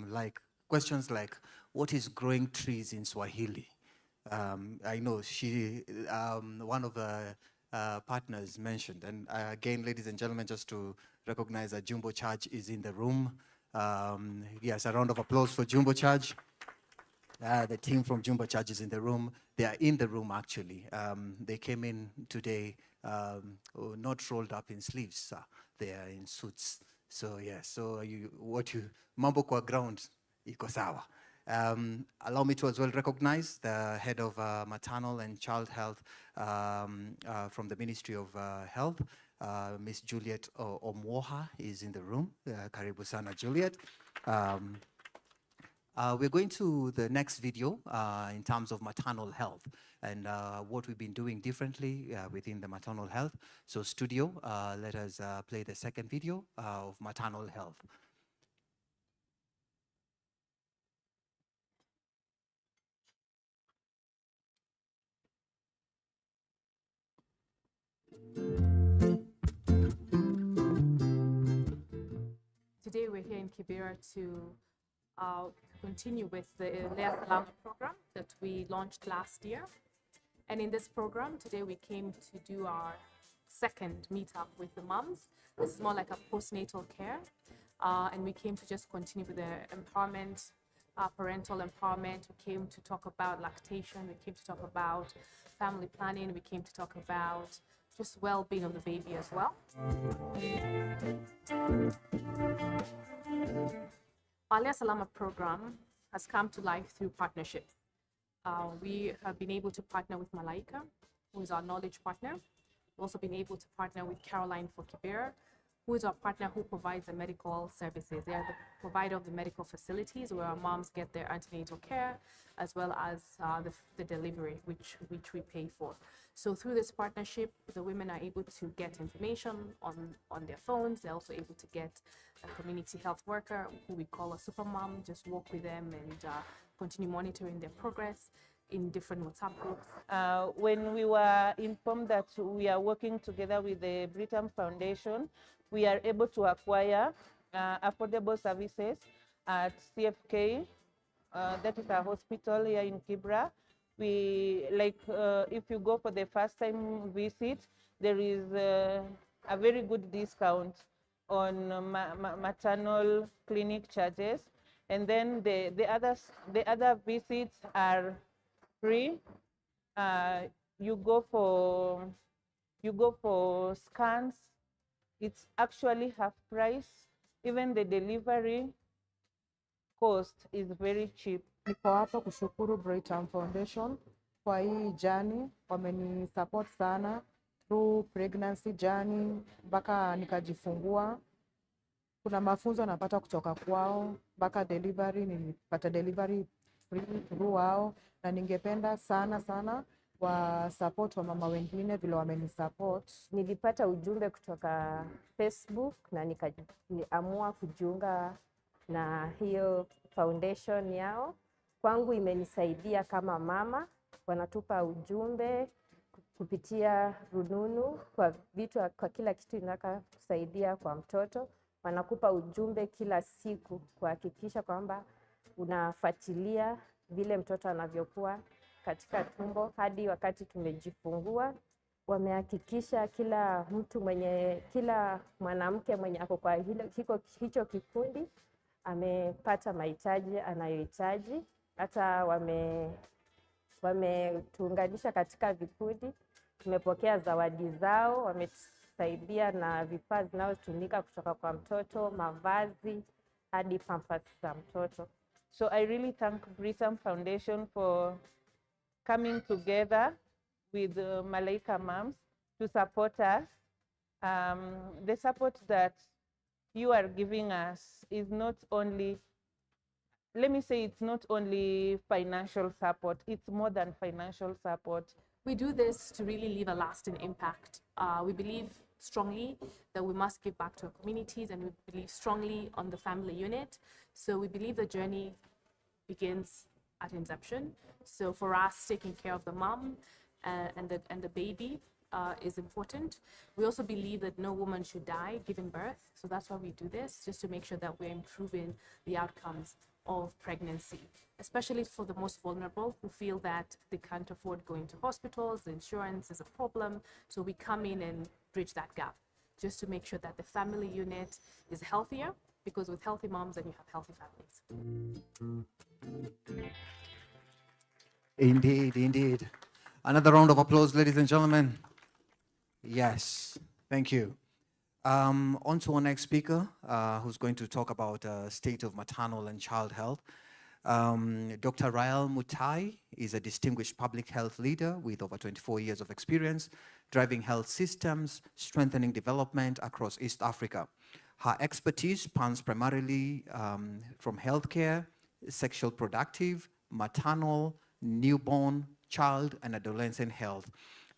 like questions like, what is growing trees in Swahili? I know one of the partners mentioned, and again, ladies and gentlemen, just to recognize that Jumbo Charge is in the room. Yes, a round of applause for Jumbo Charge. The team from Jumbo Charge is in the room. They are in the room, actually. They came in today, not rolled up in sleeves. They are in suits. So, yeah, so mambo kwa ground, iko sawa. Allow me to as well recognize the head of maternal and child health from the Ministry of Health. Miss Juliet Omwoha is in the room. Karibu sana, Juliet. We're going to the next video in terms of maternal health and what we've been doing differently within the maternal health. So studio, let us play the second video of maternal health. Today we're here in Kibera to continue with the Lea Salama program that we launched last year. And in this program, today we came to do our second meetup with the moms. This is more like a postnatal care. And we came to just continue with the empowerment, parental empowerment. We came to talk about lactation. We came to talk about family planning. We came to talk about just well-being of the baby as well. Our Lea Salama program has come to life through partnerships. We have been able to partner with Malaika, who is our knowledge partner. We've also been able to partner with Caroline for Kibera, who is our partner who provides the medical services. They are the provider of the medical facilities where our moms get their antenatal care, as well as the delivery, which we pay for. So through this partnership, the women are able to get information on their phones. They're also able to get a community health worker, who we call a super mom, just work with them and continue monitoring their progress in different WhatsApp groups. When we were informed that we are working together with the Britam Foundation, we are able to acquire affordable services at CFK, that is our hospital here in Kibra. If you go for the first time visit, there is a very good discount on maternal clinic charges. And then the other visits are free. You go for scans. It's actually half price. Even the delivery cost is very cheap. Niko hapa kushukuru Britam Foundation kwa hii journey, wamenisupport sana through pregnancy journey mpaka nikajifungua. Kuna mafunzo napata kutoka kwao mpaka delivery, nilipata delivery free through wao, na ningependa sana wa support wa mama wengine vile wamenisupport. Nilipata ujumbe kutoka Facebook na nikaamua kujiunga na hiyo foundation yao. Kwangu imenisaidia kama mama, wanatupa ujumbe kupitia rununu kwa vitu, kwa kila kitu inaka kusaidia kwa mtoto. Wanakupa ujumbe kila siku kuhakikisha kwamba unafuatilia vile mtoto anavyokuwa katika tumbo hadi wakati tumejifungua. Wamehakikisha kila mwanamke mwenye ako kwa hicho kikundi amepata mahitaji anayohitaji. Hata wametuunganisha katika vikundi, tumepokea zawadi zao, wametusaidia na vifaa zinazotumika kutoka kwa mtoto, mavazi hadi pampers za mtoto. So I really thank Britam Foundation for coming together with Malaika Moms to support us. The support that you are giving us is not only, let me say, it's not only financial support, it's more than financial support. We do this to really leave a lasting impact. We believe strongly that we must give back to our communities, and we believe strongly on the family unit. So we believe the journey begins at inception. So for us, taking care of the mom and the baby is important. We also believe that no woman should die giving birth. So that's why we do this, just to make sure that we're improving the outcomes of pregnancy, especially for the most vulnerable who feel that they can't afford going to hospitals, the insurance is a problem. So we come in and bridge that gap, just to make sure that the family unit is healthier, because with healthy moms, then you have healthy families. Indeed. Another round of applause, ladies and gentlemen. Yes, thank you. On to our next speaker, who's going to talk about state of maternal and child health. Dr. Rael Mutai is a distinguished public health leader with over 24 years of experience driving health systems, strengthening development across East Africa. Her expertise spans primarily from healthcare, sexual productive, maternal, newborn, child, and adolescent health,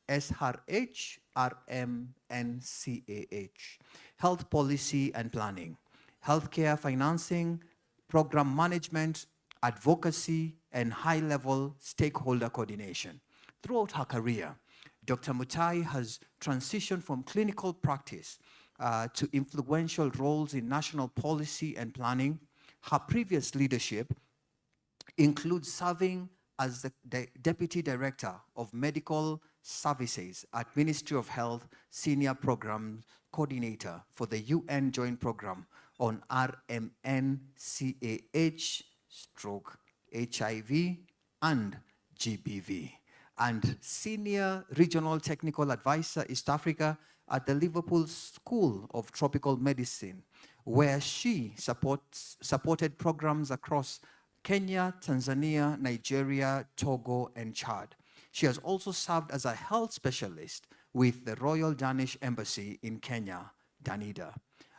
SRH, RM, and CAH, health policy and planning, healthcare financing, program management, advocacy, and high-level stakeholder coordination. Throughout her career, Dr. Mutai has transitioned from clinical practice to influential roles in national policy and planning. Her previous leadership includes serving as the Deputy Director of Medical Services at Ministry of Health, Senior Program Coordinator for the UN Joint Program on RMN, CAH, stroke, HIV, and GBV, and Senior Regional Technical Advisor East Africa at the Liverpool School of Tropical Medicine, where she supported programs across Kenya, Tanzania, Nigeria, Togo, and Chad. She has also served as a health specialist with the Royal Danish Embassy in Kenya, Danida.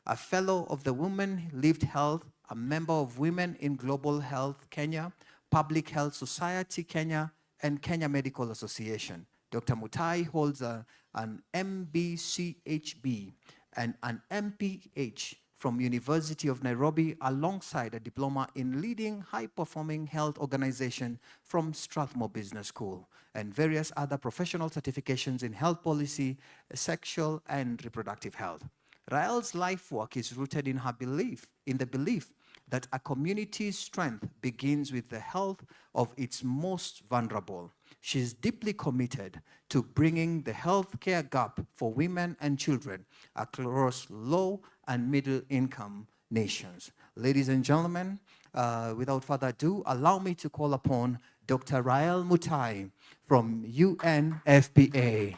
A fellow of the Women Lived Health, a member of Women in Global Health Kenya, Public Health Society Kenya, and Kenya Medical Association. Dr. Mutai holds an MBCHB and an MPH from University of Nairobi, alongside a diploma in leading high-performing health organization from Strathmore Business School, and various other professional certifications in health policy, sexual and reproductive health. Rael's life work is rooted in the belief that a community's strength begins with the health of its most vulnerable. She is deeply committed to bringing the healthcare gap for women and children across low and middle income nations. Ladies and gentlemen, Without further ado, allow me to call upon Dr. Rael Mutai from UNFPA.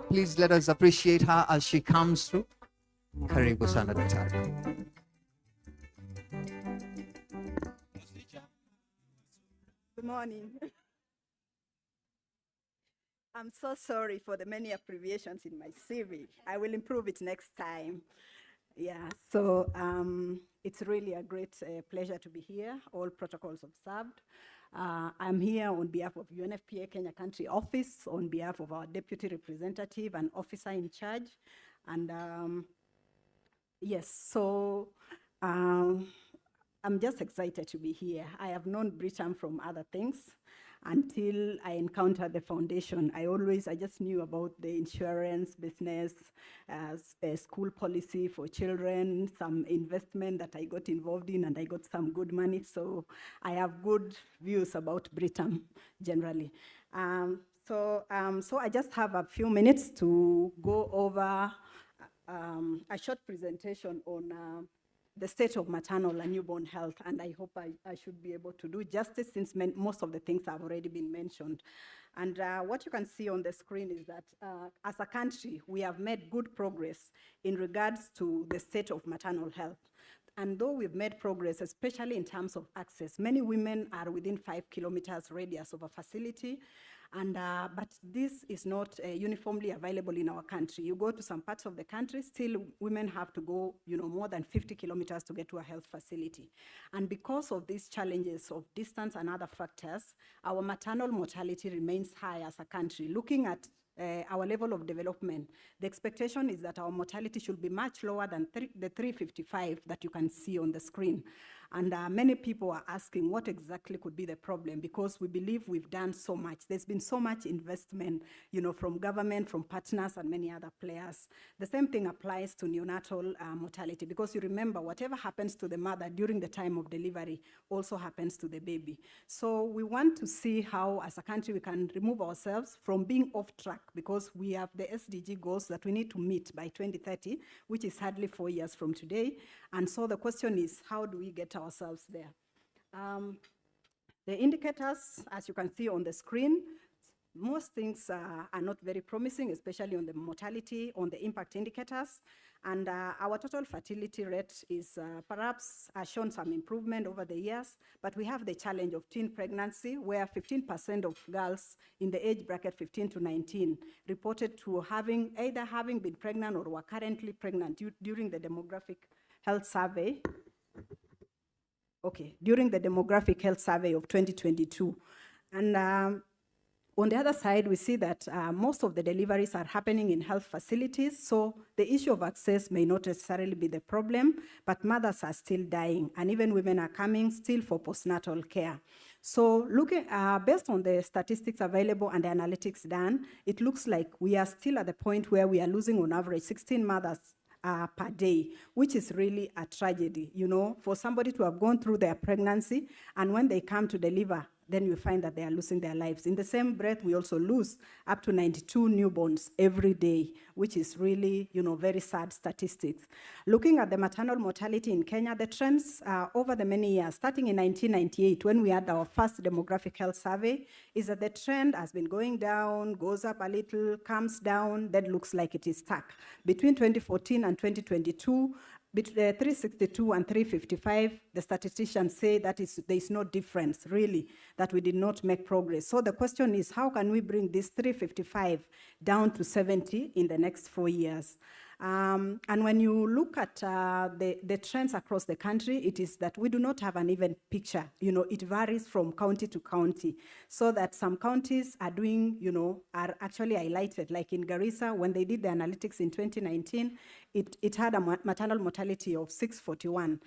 Please let us appreciate her as she comes through. Karibu sana daktari. Good morning. I'm so sorry for the many abbreviations in my CV. I will improve it next time. Yeah, so it's really a great pleasure to be here, all protocols observed. I'm here on behalf of UNFPA Kenya Country Office, on behalf of our deputy representative and officer in charge. And yes, so I'm just excited to be here. I have known Britam from other things until I encountered the foundation. I just knew about the insurance business, school policy for children, some investment that I got involved in, and I got some good money. So I have good views about Britam generally. So I just have a few minutes to go over a short presentation on the state of maternal and newborn health, and I hope I should be able to do justice since most of the things have already been mentioned. And what you can see on the screen is that as a country, we have made good progress in regards to the state of maternal health. And though we've made progress, especially in terms of access, many women are within 5 kilometers radius of a facility. And, but this is not uniformly available in our country. You go to some parts of the country, still women have to go, more than 50 kilometers to get to a health facility. And because of these challenges of distance and other factors, our maternal mortality remains high as a country. Looking at our level of development, the expectation is that our mortality should be much lower than the 355 that you can see on the screen. And many people are asking what exactly could be the problem, because we believe we've done so much. There's been so much investment, from government, from partners, and many other players. The same thing applies to neonatal mortality, because you remember, whatever happens to the mother during the time of delivery also happens to the baby. So we want to see how, as a country, we can remove ourselves from being off track, because we have the SDG goals that we need to meet by 2030, which is hardly 4 years from today. And so the question is, how do we get ourselves there? The indicators, as you can see on the screen, most things are not very promising, especially on the mortality, on the impact indicators. And our total fertility rate is perhaps shown some improvement over the years, but we have the challenge of teen pregnancy, where 15% of girls in the age bracket 15 to 19 reported to either having been pregnant or were currently pregnant during the demographic health survey. During the demographic health survey of 2022. And on the other side, we see that most of the deliveries are happening in health facilities, so the issue of access may not necessarily be the problem, but mothers are still dying, and even women are coming still for postnatal care. So looking, based on the statistics available and the analytics done, it looks like we are still at the point where we are losing on average 16 mothers per day, which is really a tragedy, for somebody to have gone through their pregnancy, and when they come to deliver, then you find that they are losing their lives. In the same breath, we also lose up to 92 newborns every day, which is really, very sad statistics. Looking at the maternal mortality in Kenya, the trends over the many years, starting in 1998, when we had our first demographic health survey, is that the trend has been going down, goes up a little, comes down, then looks like it is stuck. Between 2014 and 2022, between 362 and 355, the statisticians say that there is no difference, really, that we did not make progress. So the question is, how can we bring this 355 down to 70 in the next 4 years? And when you look at the trends across the country, it is that we do not have an even picture. It varies from county to county, so that some counties are doing, are actually highlighted. Like in Garissa, when they did the analytics in 2019, it had a maternal mortality of 641,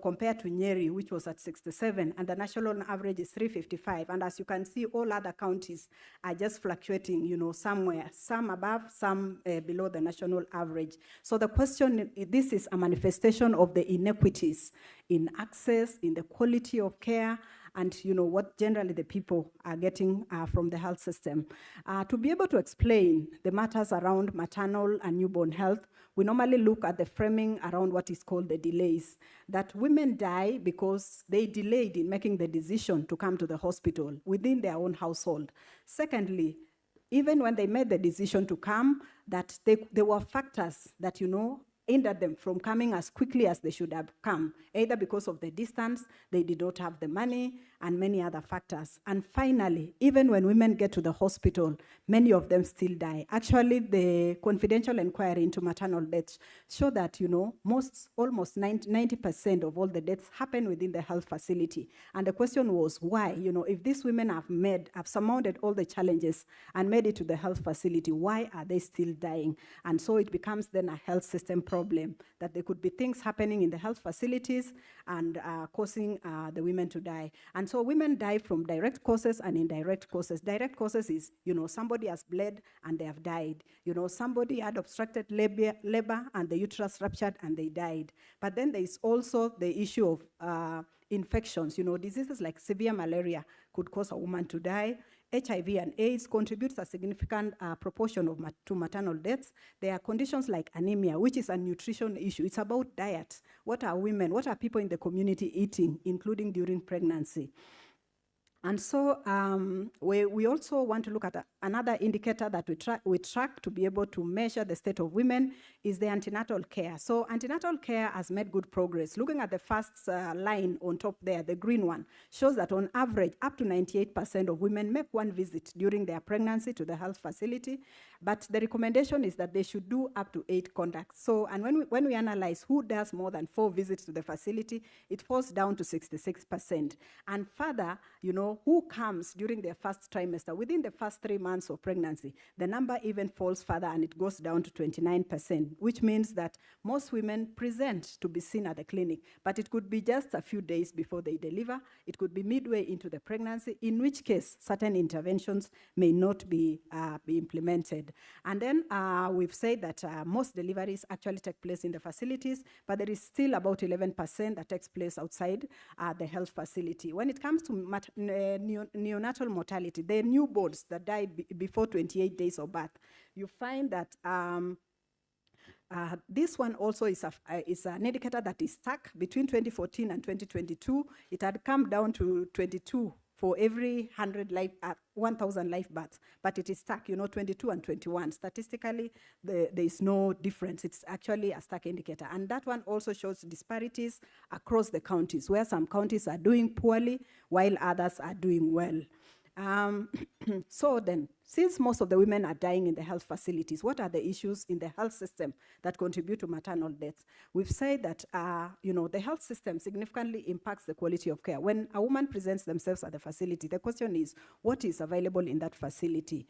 compared to Nyeri, which was at 67, and the national average is 355. And as you can see, all other counties are just fluctuating, somewhere, some above, some below the national average. So the question, this is a manifestation of the inequities in access, in the quality of care, and what generally the people are getting from the health system. To be able to explain the matters around maternal and newborn health, we normally look at the framing around what is called the delays, that women die because they delayed in making the decision to come to the hospital within their own household. Secondly, even when they made the decision to come, that there were factors that, hindered them from coming as quickly as they should have come, either because of the distance, they did not have the money, and many other factors. And finally, even when women get to the hospital, many of them still die. Actually, the confidential inquiry into maternal deaths show that, almost 90% of all the deaths happen within the health facility. And the question was why? If these women have surmounted all the challenges and made it to the health facility, why are they still dying? And so it becomes then a health system problem, that there could be things happening in the health facilities and causing the women to die. And so women die from direct causes and indirect causes. Direct causes is, somebody has bled and they have died. Somebody had obstructed labor and the uterus ruptured and they died. But then there is also the issue of infections. Diseases like severe malaria could cause a woman to die. HIV and AIDS contributes a significant proportion to maternal deaths. There are conditions like anemia, which is a nutrition issue. It's about diet. What are people in the community eating, including during pregnancy? And so we also want to look at another indicator that we track to be able to measure the state of women is the antenatal care. So antenatal care has made good progress. Looking at the first line on top there, the green one, shows that on average, up to 98% of women make one visit during their pregnancy to the health facility. But the recommendation is that they should do up to 8 contacts. So, and when we analyze who does more than 4 visits to the facility, it falls down to 66%. And further, who comes during their first trimester, within the first 3 months of pregnancy, the number even falls further and it goes down to 29%, which means that most women present to be seen at the clinic, but it could be just a few days before they deliver. It could be midway into the pregnancy, in which case certain interventions may not be implemented. And then we've said that most deliveries actually take place in the facilities, but there is still about 11% that takes place outside the health facility. When it comes to neonatal mortality, the newborns that die before 28 days of birth, you find that this one also is an indicator that is stuck between 2014 and 2022. It had come down to 22 for every 1,000 live births, but it is stuck, 22 and 21. Statistically, there is no difference. It's actually a stuck indicator. And that one also shows disparities across the counties, where some counties are doing poorly while others are doing well. So then, since most of the women are dying in the health facilities, what are the issues in the health system that contribute to maternal deaths? We've said that the health system significantly impacts the quality of care. When a woman presents themselves at the facility, the question is, what is available in that facility?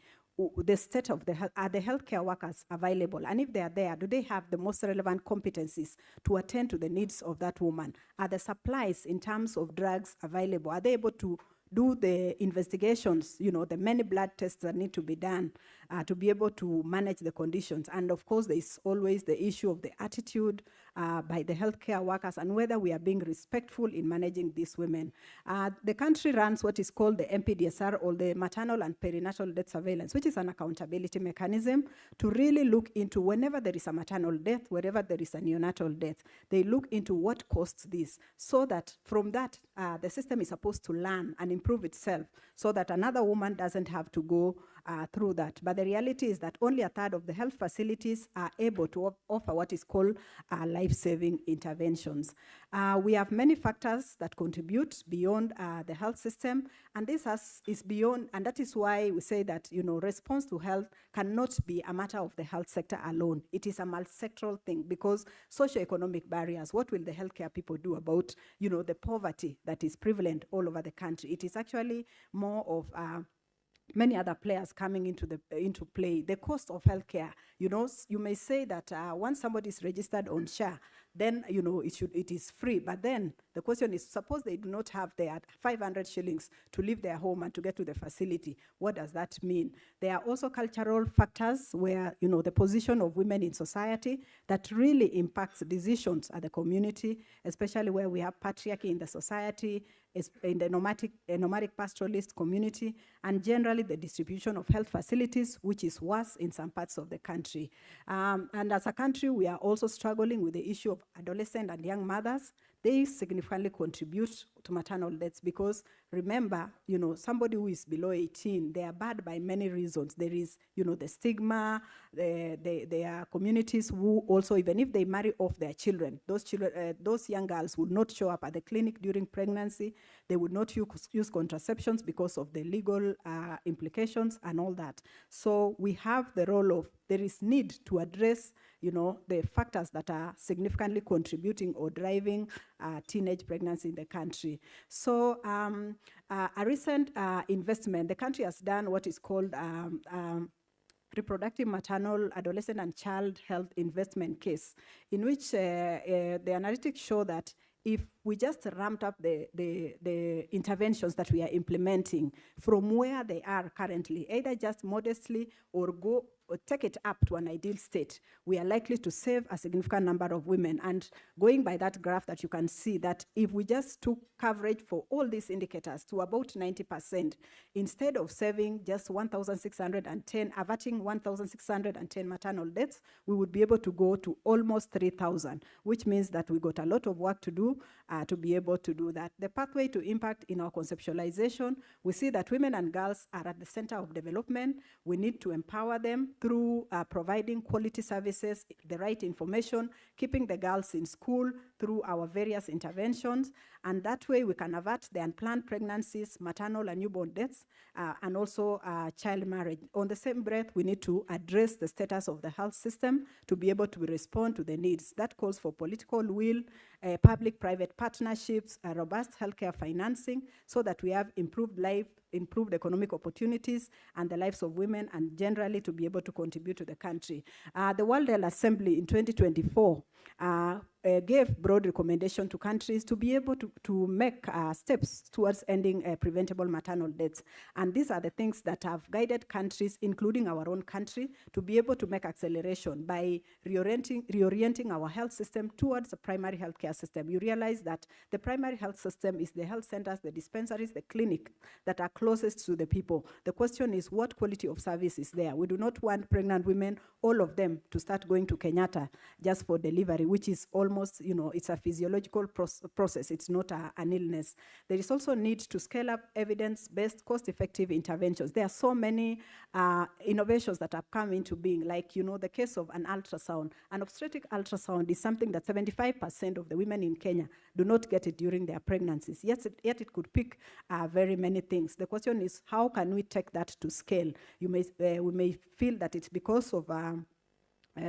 The state of the health, are the healthcare workers available? And if they are there, do they have the most relevant competencies to attend to the needs of that woman? Are the supplies in terms of drugs available? Are they able to do the investigations, the many blood tests that need to be done to be able to manage the conditions? And of course, there is always the issue of the attitude by the healthcare workers and whether we are being respectful in managing these women. The country runs what is called the MPDSR, or the Maternal and Perinatal Death Surveillance, which is an accountability mechanism to really look into whenever there is a maternal death, wherever there is a neonatal death, they look into what caused this, so that from that, the system is supposed to learn and improve itself so that another woman doesn't have to go through that. But the reality is that only a third of the health facilities are able to offer what is called life-saving interventions. We have many factors that contribute beyond the health system, and this is beyond, and that is why we say that response to health cannot be a matter of the health sector alone. It is a multi-sectoral thing, because socioeconomic barriers, what will the healthcare people do about the poverty that is prevalent all over the country? It is actually more of many other players coming into play. The cost of healthcare, you may say that once somebody is registered on SHA, then, it is free. But then the question is, suppose they do not have their 500 shillings to leave their home and to get to the facility. What does that mean? There are also cultural factors where, the position of women in society that really impacts decisions at the community, especially where we have patriarchy in the society, in the nomadic pastoralist community, and generally the distribution of health facilities, which is worse in some parts of the country. And as a country, we are also struggling with the issue of adolescent and young mothers. They significantly contribute to maternal deaths because remember, somebody who is below 18, they are bad by many reasons. There is, the stigma. There are communities who also, even if they marry off their children, those young girls would not show up at the clinic during pregnancy. They would not use contraceptions because of the legal implications and all that. So we have the role of, there is need to address, the factors that are significantly contributing or driving teenage pregnancy in the country. So a recent investment, the country has done what is called reproductive, maternal, adolescent, and child health investment case, in which the analytics show that if we just ramped up the interventions that we are implementing from where they are currently, either just modestly or go or take it up to an ideal state, we are likely to save a significant number of women. And going by that graph that you can see, that if we just took coverage for all these indicators to about 90%, instead of saving just 1,610, averting 1,610 maternal deaths, we would be able to go to almost 3,000, which means that we got a lot of work to do to be able to do that. The pathway to impact in our conceptualization, we see that women and girls are at the center of development. We need to empower them through providing quality services, the right information, keeping the girls in school through our various interventions. And that way we can avert the unplanned pregnancies, maternal and newborn deaths, and also child marriage. On the same breath, we need to address the status of the health system to be able to respond to the needs. That calls for political will, public-private partnerships, robust healthcare financing, so that we have improved life, improved economic opportunities and the lives of women, and generally to be able to contribute to the country. The World Health Assembly in 2024 gave broad recommendation to countries to be able to make steps towards ending preventable maternal deaths. And these are the things that have guided countries, including our own country, to be able to make acceleration by reorienting our health system towards the primary healthcare system. You realize that the primary health system is the health centers, the dispensaries, the clinic that are closest to the people. The question is, what quality of service is there? We do not want pregnant women, all of them, to start going to Kenyatta just for delivery, which is almost, it's a physiological process. It's not an illness. There is also need to scale up evidence-based, cost-effective interventions. There are so many innovations that have come into being, like, the case of an ultrasound. An obstetric ultrasound is something that 75% of the women in Kenya do not get it during their pregnancies. Yet it could pick very many things. The question is, how can we take that to scale? We may feel that it's because of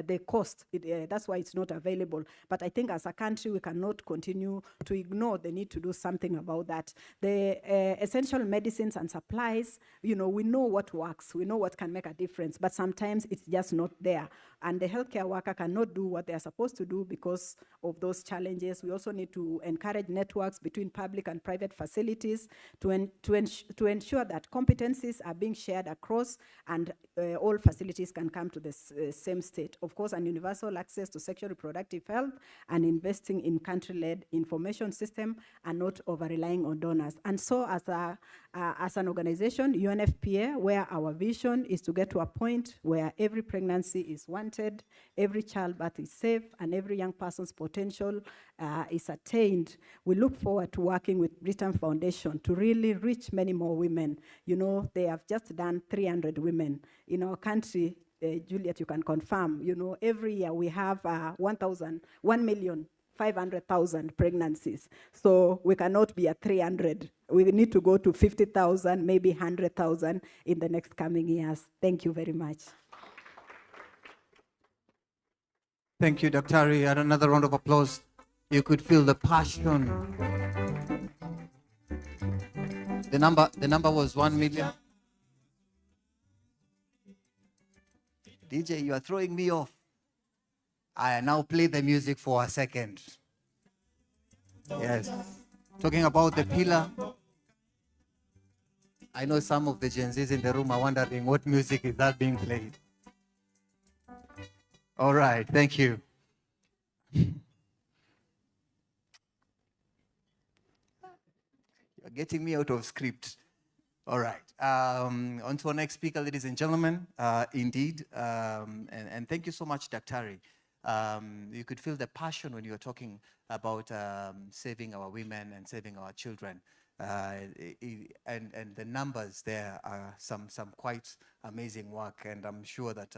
the cost, that's why it's not available. But I think as a country, we cannot continue to ignore the need to do something about that. The essential medicines and supplies, we know what works, we know what can make a difference, but sometimes it's just not there. And the healthcare worker cannot do what they're supposed to do because of those challenges. We also need to encourage networks between public and private facilities to ensure that competencies are being shared across and all facilities can come to the same state. Of course, and universal access to sexual reproductive health and investing in country-led information system and not over-relying on donors. And so as an organization, UNFPA, where our vision is to get to a point where every pregnancy is wanted, every childbirth is safe, and every young person's potential is attained, we look forward to working with Britam Foundation to really reach many more women. They have just done 300 women. In our country, Juliet, you can confirm, every year we have 1,500,000 pregnancies. So we cannot be at 300. We need to go to 50,000, maybe 100,000 in the next coming years. Thank you very much. Thank you, Dr. Ari. And another round of applause. You could feel the passion. The number was 1 million. DJ, you are throwing me off. I now play the music for a second. Yes. Talking about the pillar. I know some of the Gen Zs in the room are wondering what music is that being played. All right, thank you. You're getting me out of script. All right. On to our next speaker, ladies and gentlemen. Indeed. And thank you so much, Daktari. You could feel the passion when you were talking about saving our women and saving our children. And the numbers there are some quite amazing work. And I'm sure that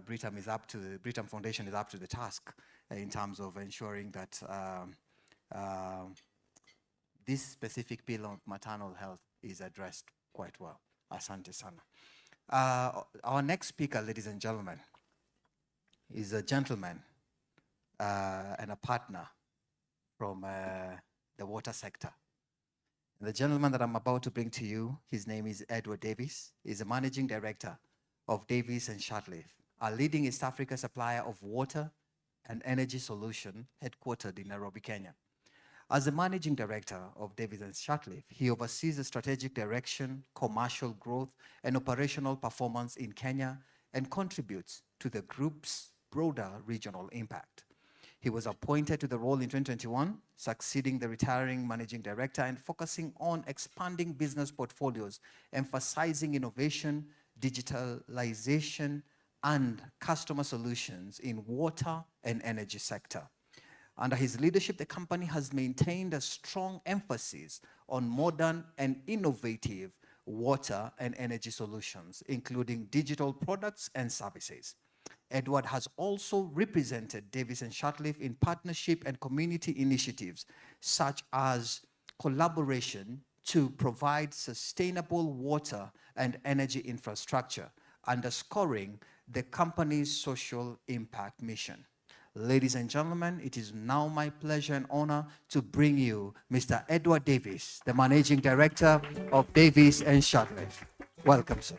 Britam Foundation is up to the task in terms of ensuring that this specific pillar of maternal health is addressed quite well. Asante sana. Our next speaker, ladies and gentlemen, is a gentleman and a partner from the water sector. The gentleman that I'm about to bring to you, his name is Edward Davis. He's the managing director of Davis and Shortleaf, a leading East Africa supplier of water and energy solution headquartered in Nairobi, Kenya. As the managing director of Davis and Shortleaf, he oversees the strategic direction, commercial growth, and operational performance in Kenya and contributes to the group's broader regional impact. He was appointed to the role in 2021, succeeding the retiring managing director and focusing on expanding business portfolios, emphasizing innovation, digitalization, and customer solutions in water and energy sector. Under his leadership, the company has maintained a strong emphasis on modern and innovative water and energy solutions, including digital products and services. Edward has also represented Davis and Shortleaf in partnership and community initiatives, such as collaboration to provide sustainable water and energy infrastructure, underscoring the company's social impact mission. Ladies and gentlemen, it is now my pleasure and honor to bring you Mr. Edward Davis, the Managing Director of Davis and Shortleaf. Welcome, sir.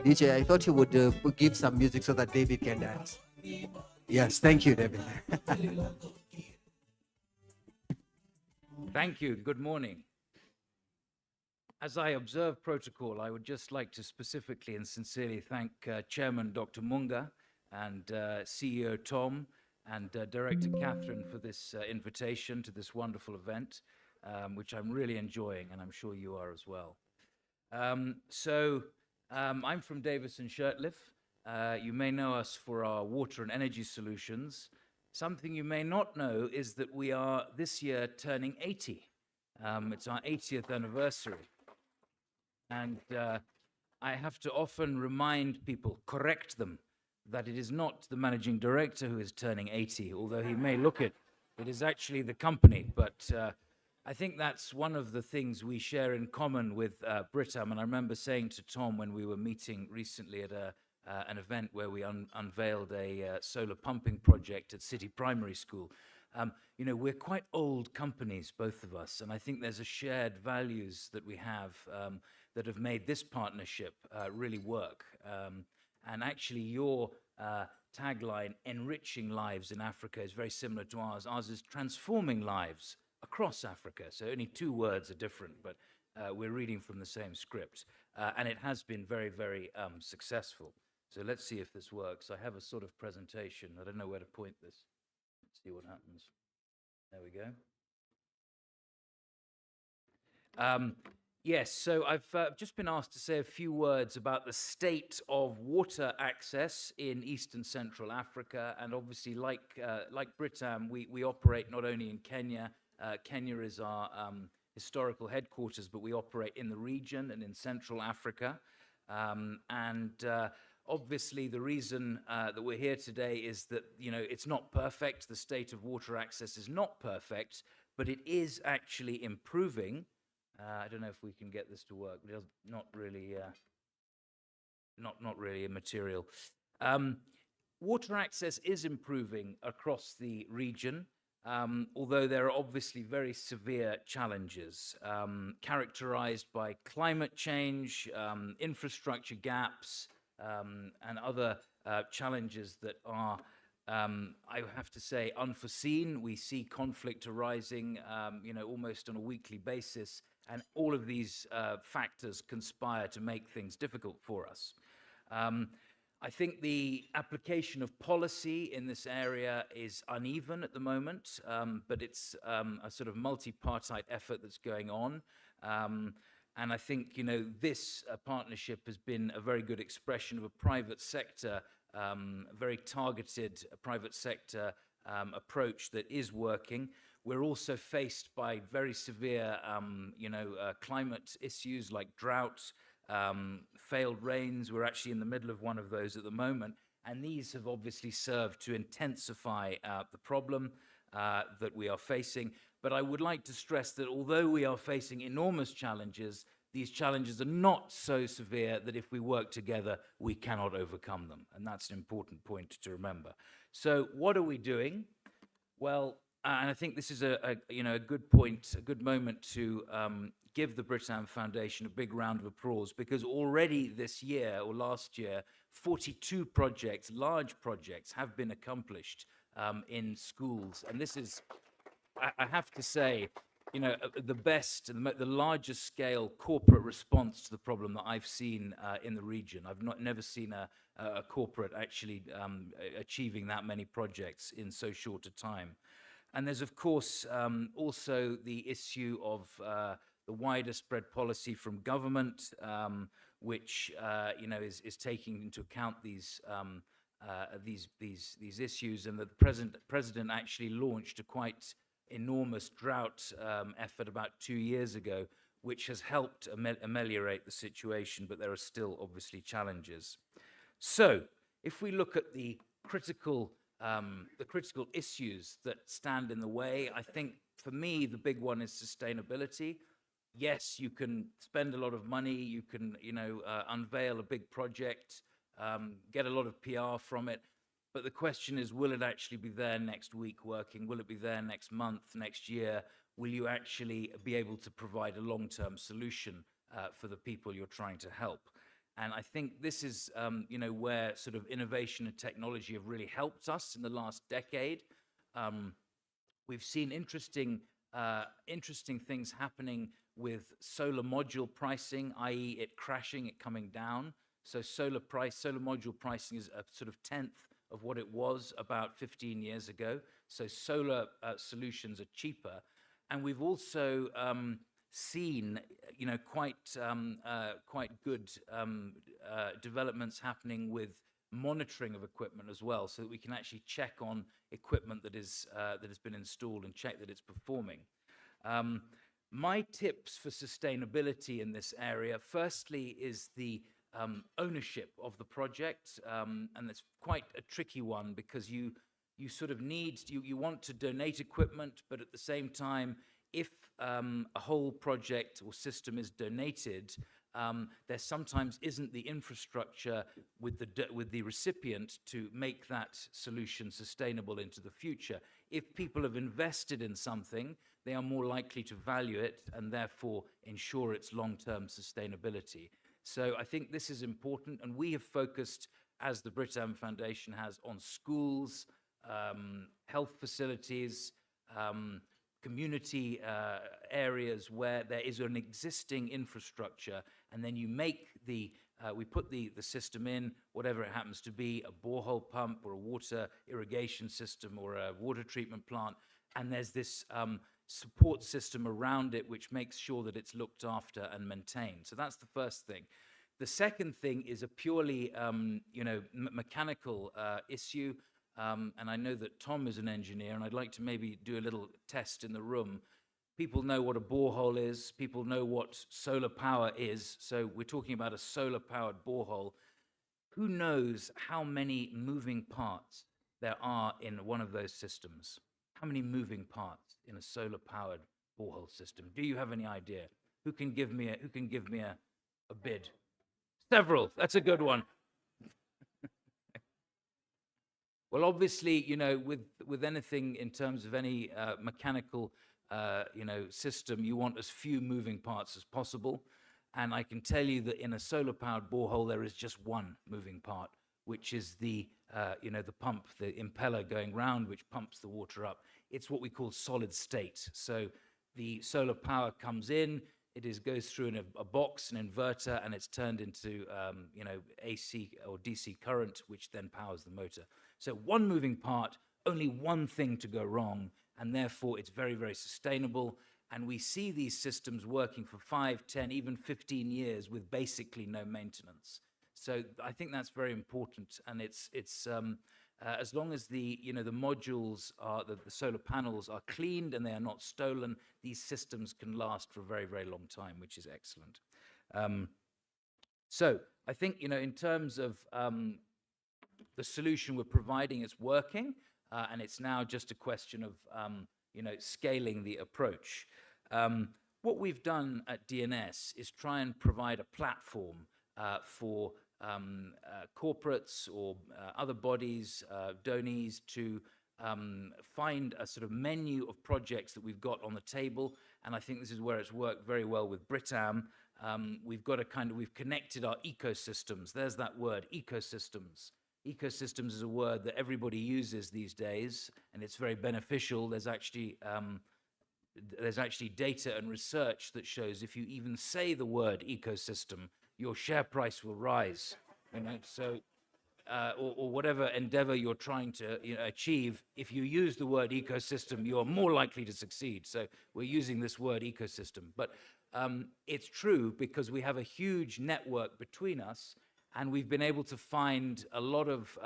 DJ, I thought you would give some music so that David can dance. Yes, thank you, David. Thank you. Good morning. As I observe protocol, I would just like to specifically and sincerely thank Chairman Dr. Munga and CEO Tom and Director Catherine for this invitation to this wonderful event, which I'm really enjoying, and I'm sure you are as well. I'm from Davis and Shortleaf. You may know us for our water and energy solutions. Something you may not know is that we are this year turning 80. It's our 80th anniversary. And I have to often remind people, correct them, that it is not the managing director who is turning 80, although he may look it. It is actually the company. But I think that's one of the things we share in common with Britam. And I remember saying to Tom when we were meeting recently at an event where we unveiled a solar pumping project at City Primary School. You know, we're quite old companies, both of us, and I think there's a shared values that we have that have made this partnership really work. And actually, your tagline, enriching lives in Africa, is very similar to ours. Ours is transforming lives across Africa. So only two words are different, but we're reading from the same script. And it has been very, very successful. So let's see if this works. I have a sort of presentation. I don't know where to point this. Let's see what happens. There we go. Yes, so I've just been asked to say a few words about the state of water access in East and Central Africa. And obviously, like Britam, we operate not only in Kenya. Kenya is our historical headquarters, but we operate in the region and in Central Africa. Obviously, the reason that we're here today is that, you know, it's not perfect. The state of water access is not perfect, but it is actually improving. I don't know if we can get this to work. It's not really immaterial. Water access is improving across the region, although there are obviously very severe challenges characterized by climate change, infrastructure gaps, and other challenges that are, I have to say, unforeseen. We see conflict arising, almost on a weekly basis, and all of these factors conspire to make things difficult for us. I think the application of policy in this area is uneven at the moment, but it's a sort of multi-partite effort that's going on. And I think, this partnership has been a very good expression of a private sector, very targeted private sector approach that is working. We're also faced by very severe, climate issues like drought, failed rains. We're actually in the middle of one of those at the moment. And these have obviously served to intensify the problem that we are facing. But I would like to stress that although we are facing enormous challenges, these challenges are not so severe that if we work together, we cannot overcome them. And that's an important point to remember. So what are we doing? Well, and I think this is a good point, a good moment to give the Britam Foundation a big round of applause, because already this year or last year, 42 projects, large projects, have been accomplished in schools. And this is, I have to say, the best and the largest scale corporate response to the problem that I've seen in the region. I've never seen a corporate actually achieving that many projects in so short a time. And there's, of course, also the issue of the wider spread policy from government, which is taking into account these issues, and that the president actually launched a quite enormous drought effort about 2 years ago, which has helped ameliorate the situation, but there are still obviously challenges. So, if we look at the critical issues that stand in the way, I think for me the big one is sustainability. Yes, you can spend a lot of money, you can unveil a big project, get a lot of PR from it, but the question is, will it actually be there next week working? Will it be there next month, next year? Will you actually be able to provide a long-term solution for the people you're trying to help? And I think this is, where sort of innovation and technology have really helped us in the last decade. We've seen interesting things happening with solar module pricing, i.e. it crashing, it coming down. So solar module pricing is a sort of 1/10 of what it was about 15 years ago. So solar solutions are cheaper. And we've also seen, quite good developments happening with monitoring of equipment as well, so that we can actually check on equipment that has been installed and check that it's performing. My tips for sustainability in this area, firstly, is the ownership of the project, and it's quite a tricky one, because you sort of you want to donate equipment, but at the same time, if a whole project or system is donated, there sometimes isn't the infrastructure with the recipient to make that solution sustainable into the future. If people have invested in something, they are more likely to value it and therefore ensure its long-term sustainability. So I think this is important, and we have focused, as the Britam Foundation has, on schools, health facilities, community areas where there is an existing infrastructure, and then you make we put the system in, whatever it happens to be, a borehole pump or a water irrigation system or a water treatment plant, and there's this support system around it which makes sure that it's looked after and maintained. So that's the first thing. The second thing is a purely mechanical issue. And I know that Tom is an engineer, and I'd like to maybe do a little test in the room. People know what a borehole is. People know what solar power is. So we're talking about a solar-powered borehole. Who knows how many moving parts there are in one of those systems? How many moving parts in a solar-powered borehole system? Do you have any idea? Who can give me a bid? Several. That's a good one. Well, obviously, with anything in terms of any mechanical, system, you want as few moving parts as possible. And I can tell you that in a solar-powered borehole, there is just one moving part, which is the pump, the impeller going round, which pumps the water up. It's what we call solid state. So the solar power comes in, goes through in a box, an inverter, and it's turned into AC or DC current, which then powers the motor. So one moving part, only one thing to go wrong, and therefore it's very, very sustainable. And we see these systems working for 5, 10, even 15 years with basically no maintenance. So I think that's very important, and it's as long as the modules are the solar panels are cleaned and they are not stolen, these systems can last for a very, very long time, which is excellent. So I think in terms of the solution we're providing, it's working, and it's now just a question of scaling the approach. What we've done at DNS is try and provide a platform for corporates or other bodies, donees, to find a sort of menu of projects that we've got on the table. And I think this is where it's worked very well with Britam. We've connected our ecosystems. There's that word, ecosystems. Ecosystems is a word that everybody uses these days, and it's very beneficial. There's actually data and research that shows if you even say the word ecosystem, your share price will rise. So or whatever endeavor you're trying to achieve, if you use the word ecosystem, you are more likely to succeed. So we're using this word ecosystem. But it's true because we have a huge network between us, and we've been able to find a lot of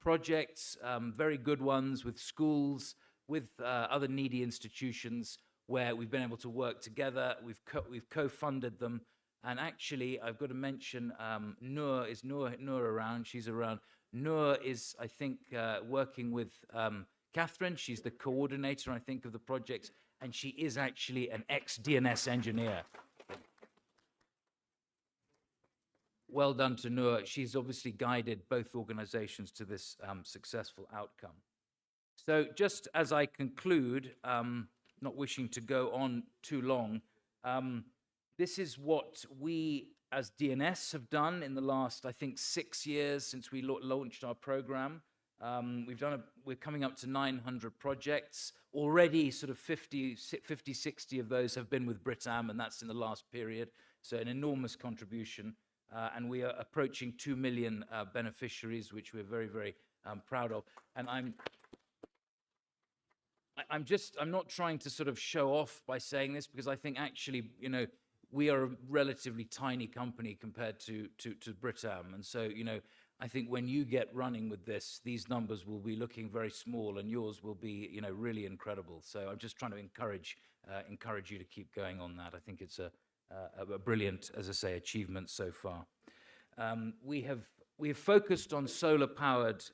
projects, very good ones with schools, with other needy institutions, where we've been able to work together. We've co-funded them. And actually, I've got to mention Noor. Is Noor around? She's around. Noor is, I think, working with Catherine. She's the coordinator, I think, of the projects, and she is actually an ex-DNS engineer. Well done to Noor. She's obviously guided both organizations to this successful outcome. So just as I conclude, not wishing to go on too long, this is what we as DNS have done in the last, I think, 6 years since we launched our program. We're coming up to 900 projects. Already sort of 50, 60 of those have been with Britam, and that's in the last period. So an enormous contribution. And we are approaching 2 million beneficiaries, which we're very, very proud of. And I'm not trying to sort of show off by saying this, because I think actually, we are a relatively tiny company compared to Britam. And so, I think when you get running with this, these numbers will be looking very small, and yours will be, really incredible. So I'm just trying to encourage you to keep going on that. I think it's a brilliant, as I say, achievement so far. We have focused on solar-powered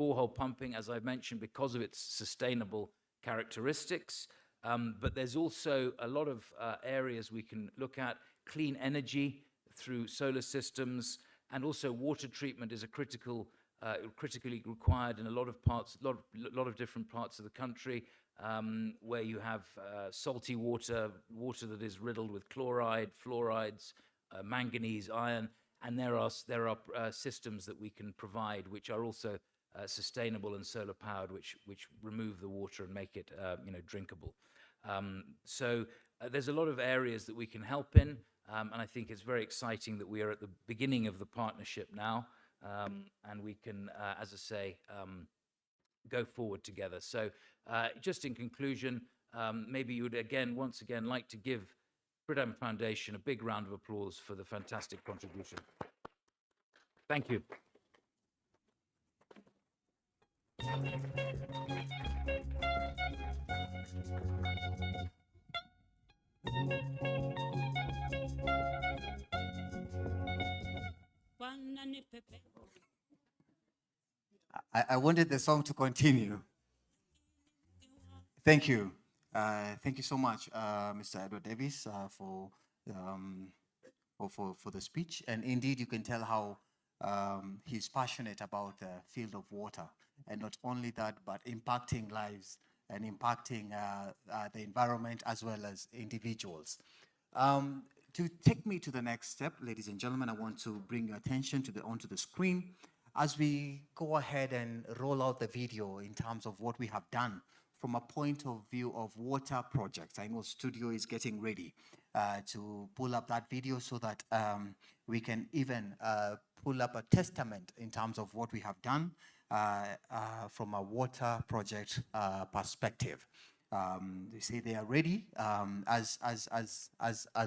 borehole pumping, as I mentioned, because of its sustainable characteristics. But there's also a lot of areas we can look at. Clean energy through solar systems, and also water treatment is a critically required in a lot of different parts of the country, where you have salty water that is riddled with chloride, fluorides, manganese, iron, and there are systems that we can provide which are also sustainable and solar powered, which remove the water and make it drinkable. So there's a lot of areas that we can help in, and I think it's very exciting that we are at the beginning of the partnership now, and we can, as I say, go forward together. So just in conclusion, maybe you would once again like to give Britam Foundation a big round of applause for the fantastic contribution. Thank you. I wanted the song to continue. Thank you. Thank you so much, Mr. Edward Davis, for the speech. And indeed, you can tell how he's passionate about the field of water. And not only that, but impacting lives and impacting the environment as well as individuals. to take me to the next step, ladies and gentlemen, I want to bring your attention onto the screen as we go ahead and roll out the video in terms of what we have done from a point of view of water projects. I know studio is getting ready to pull up that video so that we can even pull up a testament in terms of what we have done from a water project perspective. They say they are ready as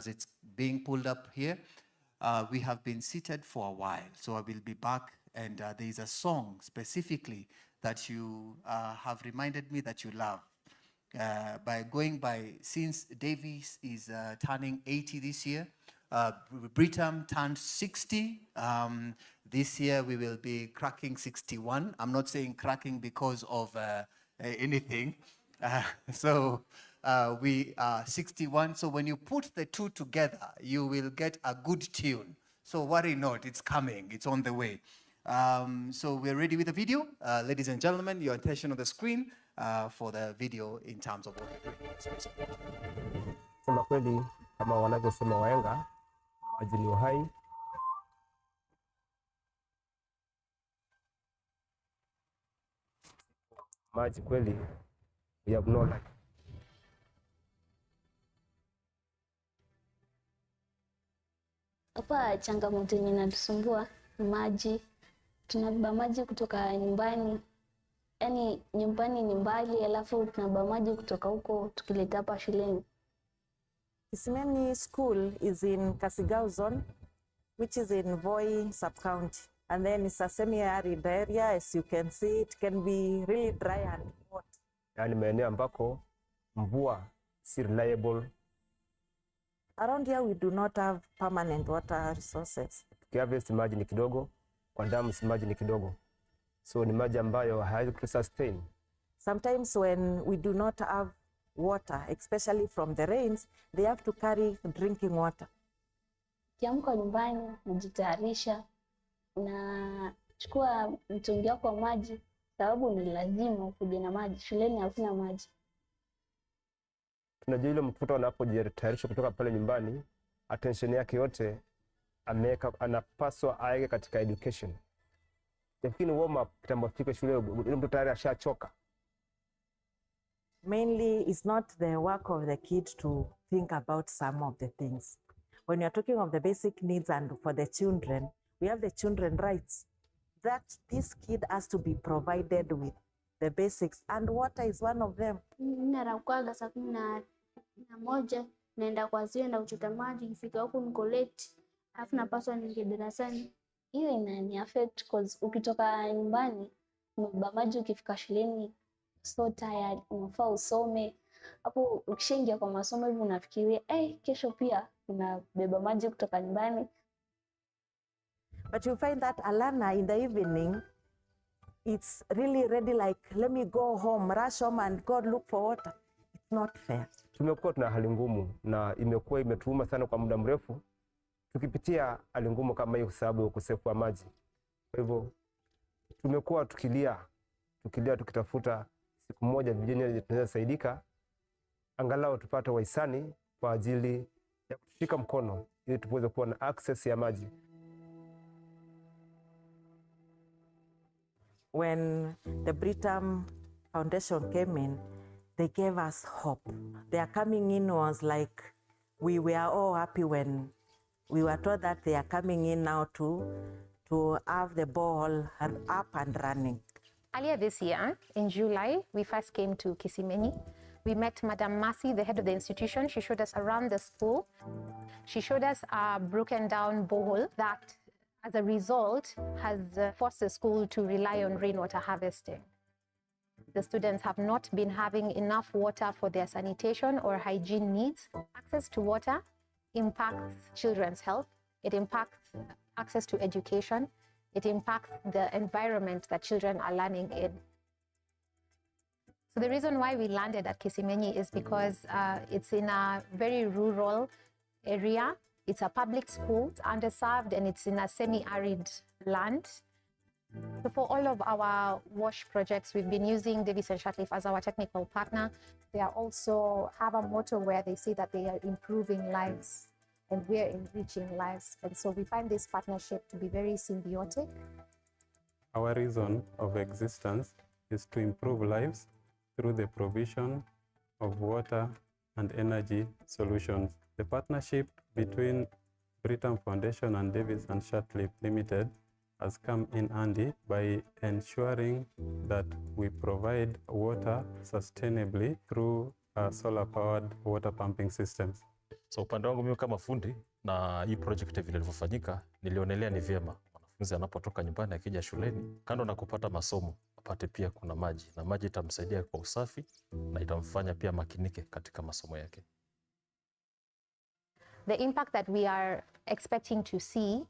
it's being pulled up here. We have been seated for a while, so I will be back, and there is a song specifically that you have reminded me that you love. Since Davis is turning 80 this year, Britam turned 60. This year we will be cracking 61. I'm not saying cracking because of anything. We are 61. So when you put the two together, you will get a good tune. So worry not, it's coming, it's on the way. So we're ready with the video. Ladies and gentlemen, your attention on the screen for the video in terms of what we're doing. Sema kweli, kama wanavyosema wahenga, maji ni uhai. Maji kweli, we have no life. Hapa changamoto yenye inatusumbua ni maji. Tunabeba maji kutoka nyumbani. Yaani nyumbani ni mbali, alafu tunabeba maji kutoka huko tukileta hapa shuleni. Kisimeni School is in Kasigao Zone, which is in Voi sub-county. And then it's a semi-arid area. As you can see, it can be really dry and hot. Yaani maeneo ambako mvua si reliable. Around here, we do not have permanent water resources. Kiharvest maji ni kidogo, kwa damu si maji ni kidogo. So ni maji ambayo haiwezi kusustain. Sometimes when we do not have water, especially from the rains, they have to carry drinking water. Kiamka nyumbani, najitayarisha, nachukua mtungi wako wa maji, sababu ni lazima ukuje na maji. Shuleni hakuna maji. Tunajua ile mtoto anapojitayarisha kutoka pale nyumbani, attention yake yote anapaswa aeke katika education. Lakini warm up kitambo afike shule, ile mtoto tayari ashachoka. Mainly, it's not the work of the kid to think about some of the things. When you're talking of the basic needs and for the children, we have the children rights. That this kid has to be provided with the basics, and water is one of them. Narakuaga saa 11 naenda kwa ziwa na kuchota maji, nikifika huko niko late, alafu napaswa niingie darasani. Hiyo inani affect cause ukitoka nyumbani umebeba maji, ukifika shuleni so tired, unafaa usome. Hapo ukishaingia kwa masomo hivi unafikiria kesho pia unabeba maji kutoka nyumbani. But you find that Alana in the evening, it's really ready, like, let me go home, rush home and go look for water. It's not fair. Tumekuwa tuna hali ngumu na imekuwa imetuuma sana kwa muda mrefu. Tukipitia hali ngumu kama hiyo sababu ya ukosefu wa maji. Kwa hivyo tumekuwa tukilia tukitafuta siku moja vijana tunaweza saidika, angalau tupate wahisani kwa ajili ya kutushika mkono ili tuweze kuwa na access ya maji. When the Britam Foundation came in, they gave us hope. Their coming in was like, we were all happy when we were told that they are coming in now to have the ball up and running. Earlier this year, in July, we first came to Kisimeni. We met Madam Masi, the head of the institution. She showed us around the school. She showed us a broken down borehole that, as a result, has forced the school to rely on rainwater harvesting. The students have not been having enough water for their sanitation or hygiene needs. Access to water impacts children's health. It impacts access to education. It impacts the environment that children are learning in. So the reason why we landed at Kisimeni is because it's in a very rural area. It's a public school, it's underserved, and it's in a semi-arid land. So for all of our WASH projects, we've been using Davis and Shatcliffe as our technical partner. They are also have a motto where they say that they are improving lives. and we are enriching lives. And so we find this partnership to be very symbiotic. Our reason of existence is to improve lives through the provision of water and energy solutions. The partnership between Britam Foundation and Davis and Shartlip Limited has come in handy by ensuring that we provide water sustainably through solar-powered water pumping systems. So upande wangu mimi kama fundi na hii project vile ilivyofanyika, nilionelea ni vyema mwanafunzi anapotoka nyumbani akija shuleni, kando na kupata masomo, apate pia kuna maji, na maji itamsaidia kwa usafi na itamfanya pia makinike katika masomo yake. The impact that we are expecting to see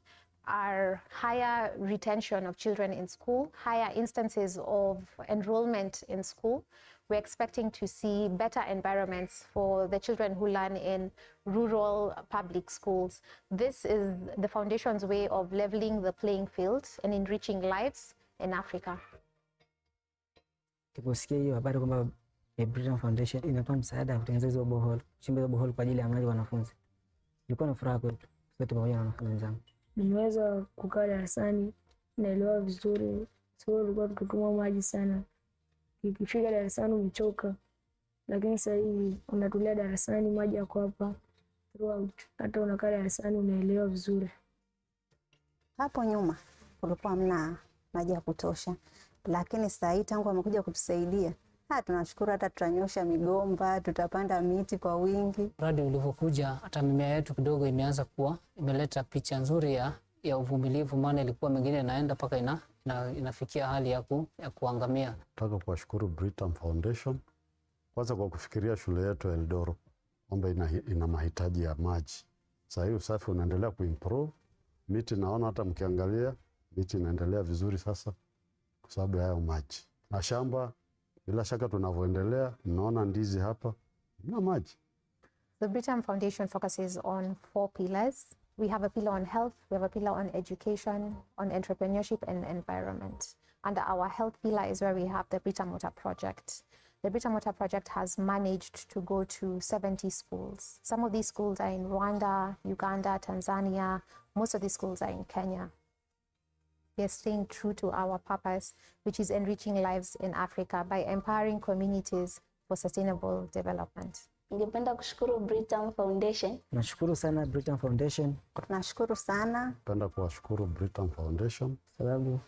are higher retention of children in school, higher instances of enrollment in school. We're expecting to see better environments for the children who learn in rural public schools. This is the foundation's way of leveling the playing field and enriching lives in Africa. Tuposikia hiyo habari kwamba Britam Foundation inatoa msaada wa kutengeneza hizo borehole, kuchimba hizo borehole kwa ajili ya maji wanafunzi. Ilikuwa na furaha kwetu, sote pamoja na wanafunzi wenzangu. Nimeweza kukaa darasani, naelewa vizuri, sio tulikuwa tukitumia maji sana. Ikifika darasani umechoka, lakini sasa hivi unatulia darasani, maji yako hapa throughout, hata unakaa darasani unaelewa vizuri. Hapo nyuma kulikuwa hamna maji ya kutosha, lakini sasa hivi tangu wamekuja kutusaidia, tunashukuru, hata tutanyosha migomba, tutapanda miti kwa wingi. Mradi ulivyokuja, hata mimea yetu kidogo imeanza kuwa, imeleta picha nzuri ya uvumilivu, maana ilikuwa mengine inaenda mpaka inafikia hali ya kuangamia. Nataka kuwashukuru Britam Foundation kwanza kwa kufikiria shule yetu Eldoro kwamba ina mahitaji ya maji. Sasa hivi usafi unaendelea kuimprove, miti naona hata mkiangalia miti inaendelea vizuri sasa kwa sababu ya maji. Na shamba bila shaka tunavyoendelea, mnaona ndizi hapa na maji. The Britam Foundation focuses on 4 pillars. We have a pillar on health, we have a pillar on education, on entrepreneurship and environment. Under our health pillar is where we have the Britam Water Project. The Britam Water Project has managed to go to 70 schools. Some of these schools are in Rwanda, Uganda, Tanzania. Most of these schools are in Kenya. We are staying true to our purpose, which is enriching lives in Africa by empowering communities for sustainable development. Ningependa kushukuru Britam Foundation. Nashukuru sana Britam Foundation. Tunashukuru sana. Napenda kuwashukuru Britam Foundation sababu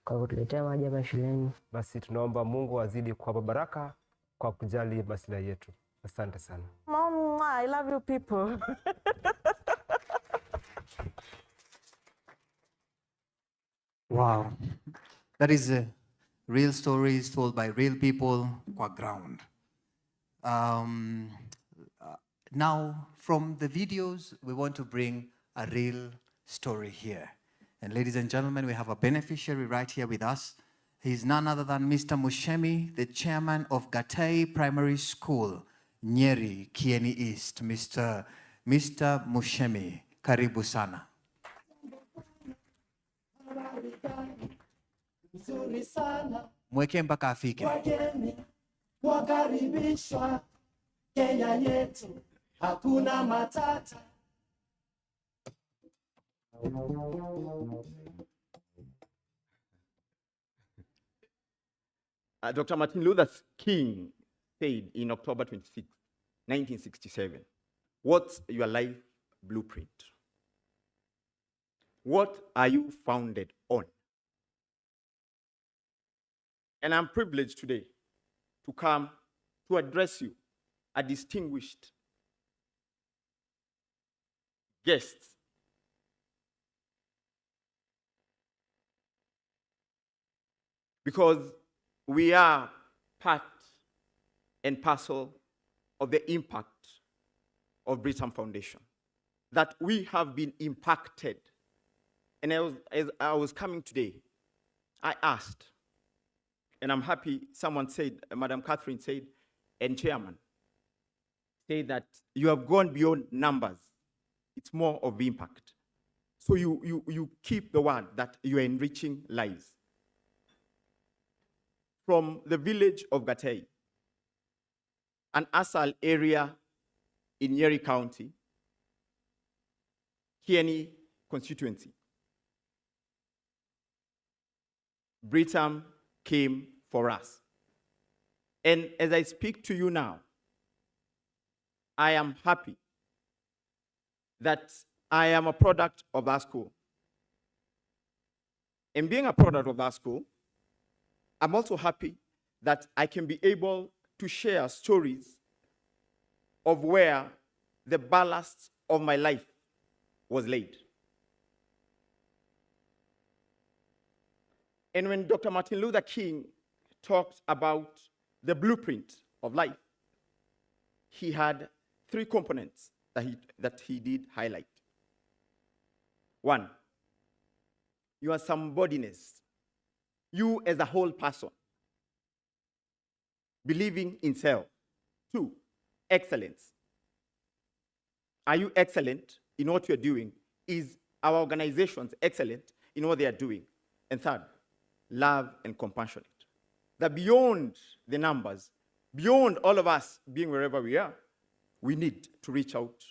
kwa kutuletea maji hapa shuleni. Basi tunaomba Mungu azidi kuwapa baraka kwa kujali maslahi yetu. Asante sana. Mom, I love you people. Wow. That is real stories told by real people kwa ground. Now, from the videos, we want to bring a real story here. And ladies and gentlemen, we have a beneficiary right here with us. He's none other than Mr. Mushemi, the chairman of Gatei Primary School, Nyeri, Kieni East. Mr. Mushemi, karibu sana. Mweke mpaka afike. Wageni wakaribishwa Kenya yetu, hakuna matata. Dr. Martin Luther King said in October 26, 1967, what's your life blueprint? What are you founded on? And I'm privileged today to come to address you, a distinguished guest. Because we are part and parcel of the impact of Britam Foundation, that we have been impacted. And as I was coming today, I asked, and I'm happy someone said, Madam Catherine said, and Chairman, say that you have gone beyond numbers. It's more of impact. So you keep the word that you are enriching lives. From the village of Gatei, an ASAL area in Nyeri County, Kieni constituency. Britam came for us. And as I speak to you now, I am happy that I am a product of that school. And being a product of that school, I'm also happy that I can be able to share stories of where the ballast of my life was laid. And when Dr. Martin Luther King talked about the blueprint of life, he had 3 components that he did highlight. 1, you are somebodyness. You as a whole person, believing in self. 2, excellence. Are you excellent in what you're doing? Is our organizations excellent in what they are doing? And 3rd, love and compassionate. That beyond the numbers, beyond all of us being wherever we are, we need to reach out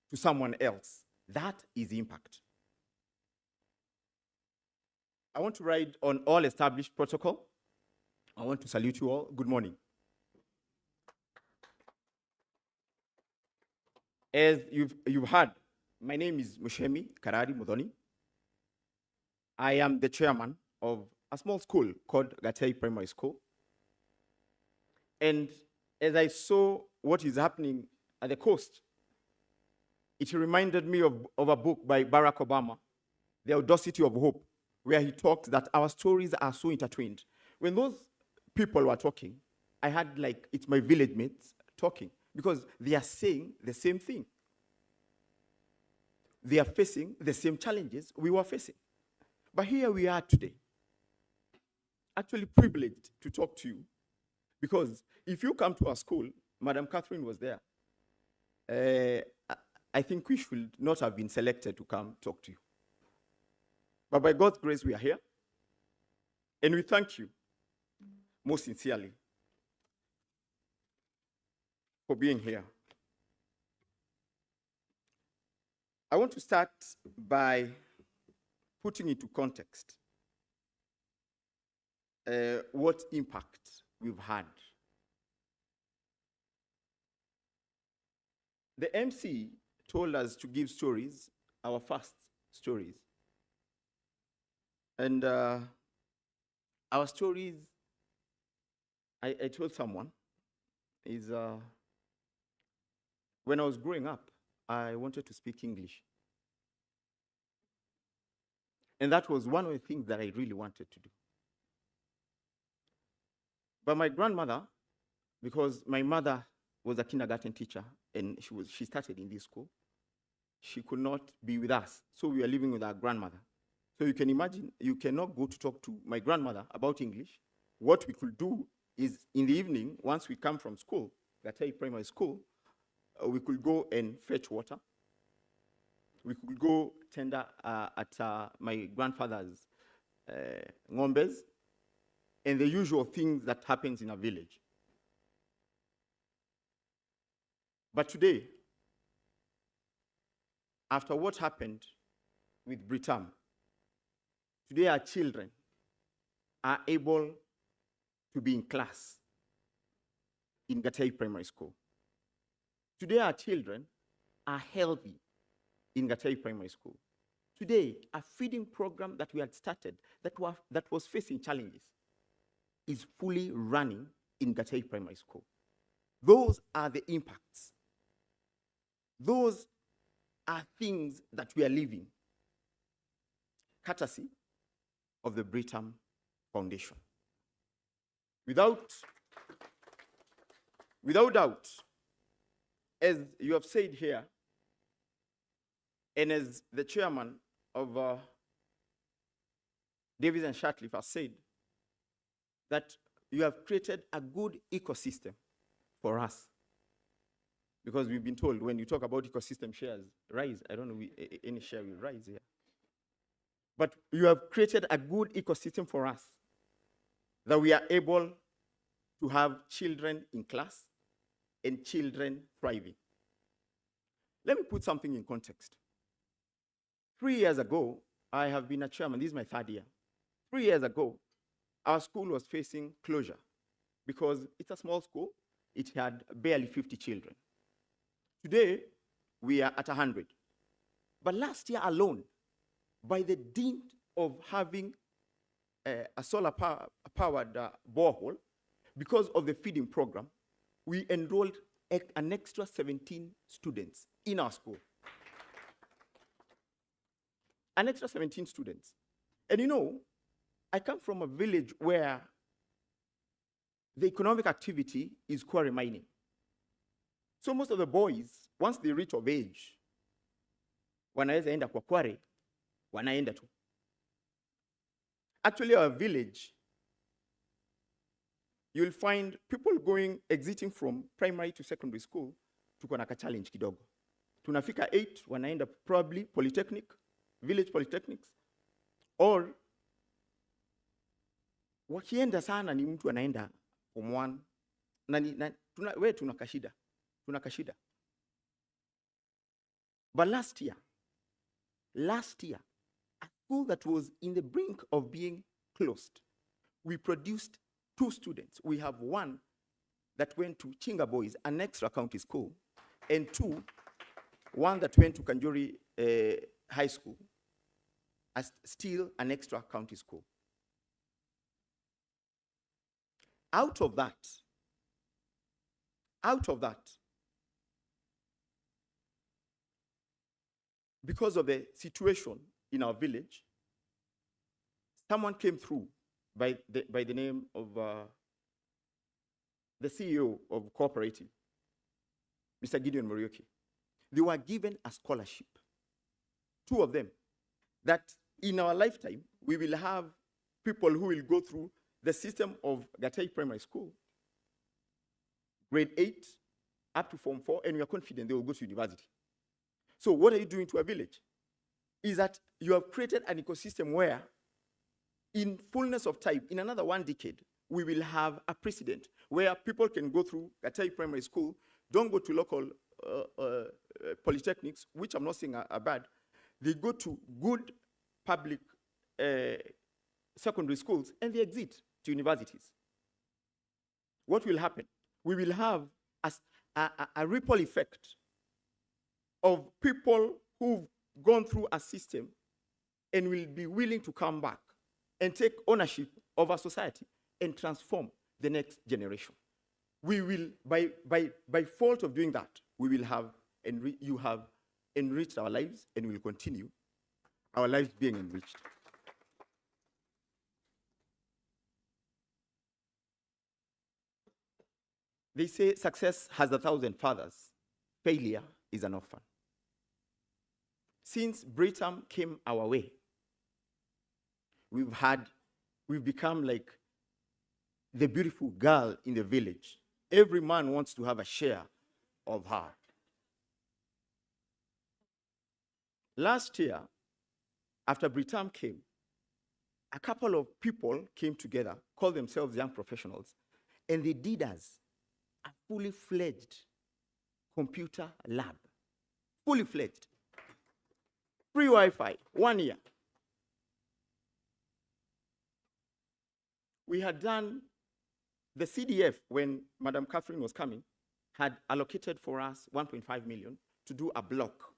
to someone else. That is impact. I want to ride on all established protocol. I want to salute you all. Good morning. As you've heard, my name is Mushemi Karari Mudhoni. I am the chairman of a small school called Gatei Primary School. And as I saw what is happening at the coast, it reminded me of a book by Barack Obama, The Audacity of Hope, where he talked that our stories are so intertwined. When those people were talking, I had like, it's my village mates talking, because they are saying the same thing. They are facing the same challenges we were facing. But here we are today, actually privileged to talk to you, because if you come to our school, Madam Catherine was there, I think we should not have been selected to come talk to you. But by God's grace, we are here, and we thank you most sincerely for being here. I want to start by putting into context what impact we've had. The MC told us to give stories, our first stories. And our stories, I told someone, is when I was growing up, I wanted to speak English. And that was one of the things that I really wanted to do. But my grandmother, because my mother was a kindergarten teacher and she started in this school, she could not be with us. So we were living with our grandmother. So you can imagine, you cannot go to talk to my grandmother about English. What we could do is in the evening, once we come from school, Gatei Primary School, we could go and fetch water. We could go tender at my grandfather's ngombes, and the usual things that happens in a village. But today, after what happened with Britam, today our children are able to be in class in Gatei Primary School. Today our children are healthy in Gatei Primary School. Today, a feeding program that we had started that was facing challenges is fully running in Gatei Primary School. Those are the impacts. Those are things that we are living, courtesy of the Britam Foundation. Without doubt, as you have said here, and as the chairman of Davis and Shatcliffe has said, that you have created a good ecosystem for us. Because we've been told when you talk about ecosystem shares rise, I don't know any share will rise here. But you have created a good ecosystem for us, that we are able to have children in class and children thriving. Let me put something in context. 3 years ago, I have been a chairman. This is my 3rd year. 3 years ago, our school was facing closure because it's a small school. It had barely 50 children. Today, we are at 100. But last year alone, by the dint of having a solar-powered borehole, because of the feeding program, we enrolled an extra 17 students in our school. An extra 17 students. And you know, I come from a village where the economic activity is quarry mining. So most of the boys, once they reach of age, wanaweza enda kwa quarry, wanaenda tu. Actually, our village, you'll find people exiting from primary to secondary school, tuko na ka-challenge kidogo. Tunafika 8, wanaenda probably polytechnic, village polytechnics, or wakienda sana ni mtu anaenda form 1, tuna kashida. But last year, a school that was in the brink of being closed, we produced 2 students. We have one that went to Chinga Boys, an extra county school, and one that went to Kanjori High School, still an extra county school. Out of that, because of the situation in our village, someone came through by the name of the CEO of Cooperative, Mr. Gideon Morioki. They were given a scholarship, 2 of them, that in our lifetime, we will have people who will go through the system of Gatai Primary School, grade 8 up to Form 4, and we are confident they will go to university. So what are you doing to a village? Is that you have created an ecosystem where, in fullness of time, in another 1 decade, we will have a precedent where people can go through Gatai Primary School, don't go to local polytechnics, which I'm not saying are bad. They go to good public secondary schools, and they exit to universities. What will happen? We will have a ripple effect of people who've gone through a system and will be willing to come back and take ownership of our society and transform the next generation. We will, by fault of doing that, we will have, you have enriched our lives, and we will continue our lives being enriched. They say success has 1,000 fathers, failure is an orphan. Since Britam came our way, we've become like the beautiful girl in the village. Every man wants to have a share of her. Last year, after Britam came, a couple of people came together, called themselves young professionals, and they did us a fully fledged computer lab. Fully fledged. Free Wi-Fi, 1 year. We had done the CDF when Madam Catherine was coming, had allocated for us 1.5 million to do a block,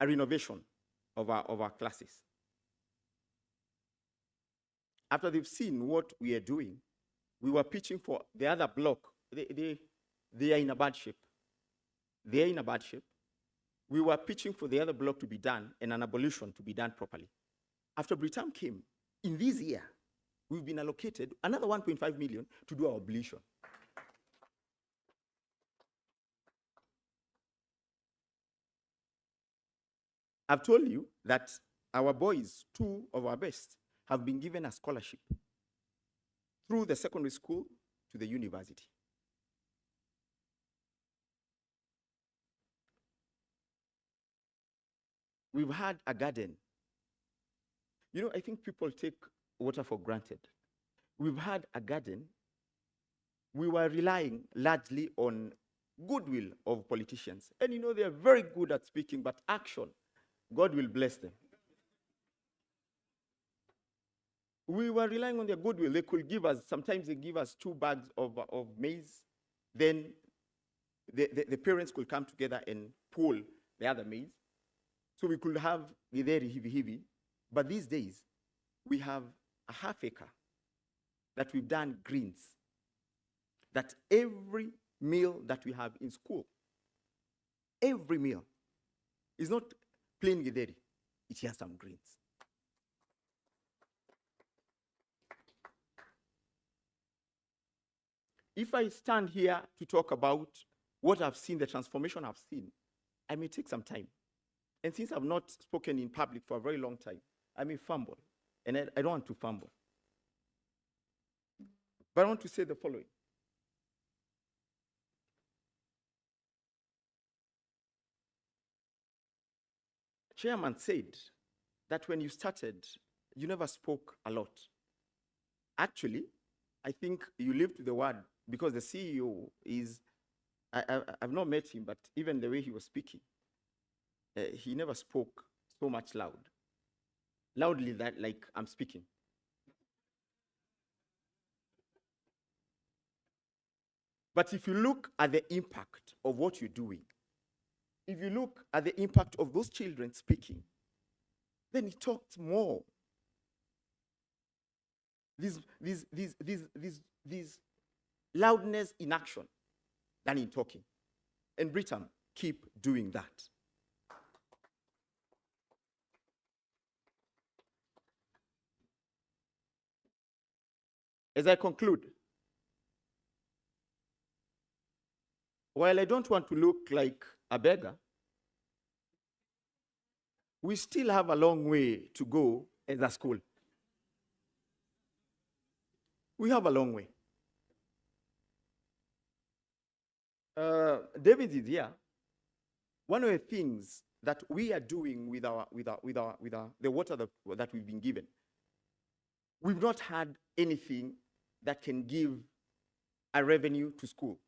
a renovation of our classes. After they've seen what we are doing, we were pitching for the other block. They are in a bad shape. They are in a bad shape. We were pitching for the other block to be done and an abolition to be done properly. After Britam came, in this year, we've been allocated another 1.5 million to do our abolition. I've told you that our boys, 2 of our best, have been given a scholarship through the secondary school to the university. We've had a garden. You know, I think people take water for granted. We've had a garden. We were relying largely on goodwill of politicians. And you know, they are very good at speaking, but action, God will bless them. We were relying on their goodwill. They could give us, sometimes they give us 2 bags of maize. Then the parents could come together and pull the other maize. So we could have githeri hivi. But these days, we have a half acre that we've done greens. That every meal that we have in school, every meal is not plain githeri. It has some greens. If I stand here to talk about what I've seen, the transformation I've seen, I may take some time. And since I've not spoken in public for a very long time, I may fumble. And I don't want to fumble. But I want to say the following. Chairman said that when you started, you never spoke a lot. Actually, I think you lived to the word, because the CEO is, I've not met him, but even the way he was speaking, he never spoke so much loudly that like I'm speaking. But if you look at the impact of what you're doing, if you look at the impact of those children speaking, then he talked more. These loudness in action than in talking. And Britam, keep doing that. As I conclude, while I don't want to look like a beggar, we still have a long way to go as a school. We have a long way. David is here. One of the things that we are doing with the water that we've been given, we've not had anything that can give a revenue to school.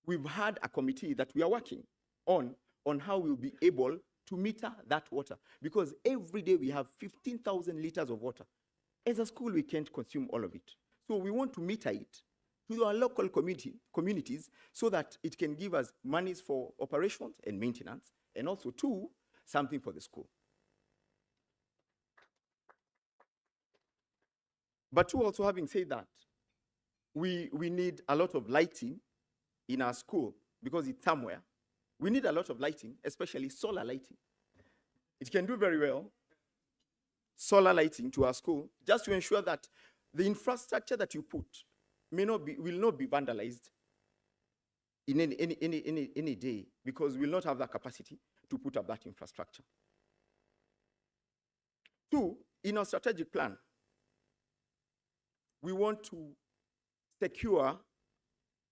We've had a committee that we are working on how we'll be able to meter that water, because every day we have 15,000 liters of water. As a school, we can't consume all of it. So we want to meter it to our local communities so that it can give us monies for operations and maintenance, and also, 2, something for the school. But 2, also having said that, we need a lot of lighting in our school, because it's somewhere. We need a lot of lighting, especially solar lighting. It can do very well, solar lighting to our school, just to ensure that the infrastructure that you put will not be vandalized in any day, because we will not have the capacity to put up that infrastructure. 2, in our strategic plan, we want to secure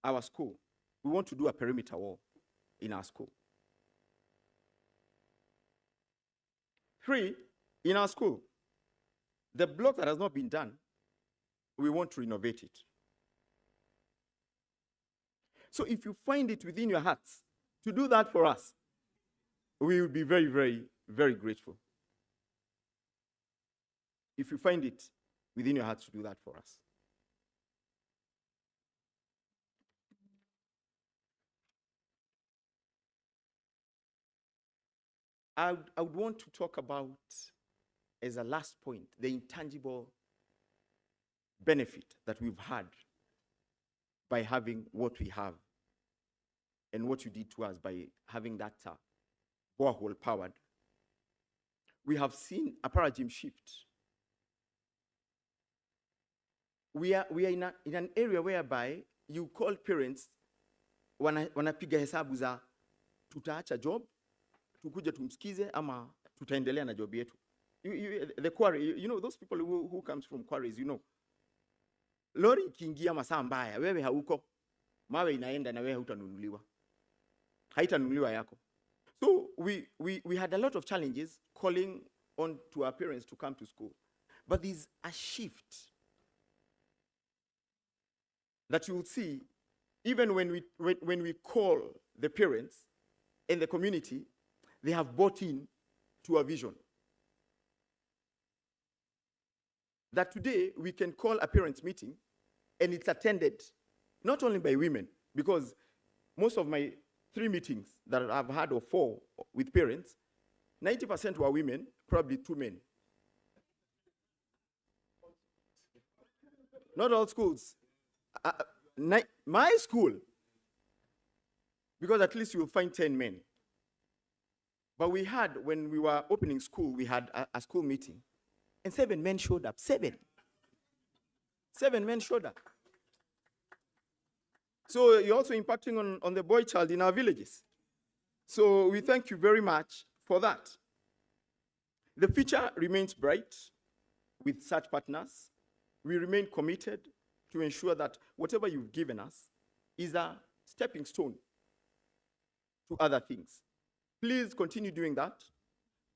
our school. We want to do a perimeter wall in our school. 3, in our school, the block that has not been done, we want to renovate it. So if you find it within your hearts to do that for us, we will be very, very, very grateful. If you find it within your hearts to do that for us. I would want to talk about, as a last point, the intangible benefit that we've had by having what we have, and what you did to us by having that borehole powered. We have seen a paradigm shift. We are in an area whereby you call parents, wanapiga hesabu za tutaacha job, tukuje tumsikize ama tutaendelea na job yetu. The quarry, you know, those people who comes from quarries, you know. Lori ikiingia masaa mbaya, wewe hauko, mawe inaenda na wewe hautanunuliwa. Haitanunuliwa yako. So we had a lot of challenges calling on to our parents to come to school. But there's a shift that you will see even when we call the parents and the community, they have bought in to our vision. That today we can call a parents' meeting and it's attended not only by women, because most of my 3 meetings that I've had, or 4 with parents, 90% were women, probably 2 men. Not all schools. My school, because at least you'll find 10 men. But we had, when we were opening school, we had a school meeting, and 7 men showed up. 7 men showed up. So you're also impacting on the boy child in our villages. So we thank you very much for that. The future remains bright with such partners. We remain committed to ensure that whatever you've given us is a stepping stone to other things. Please continue doing that.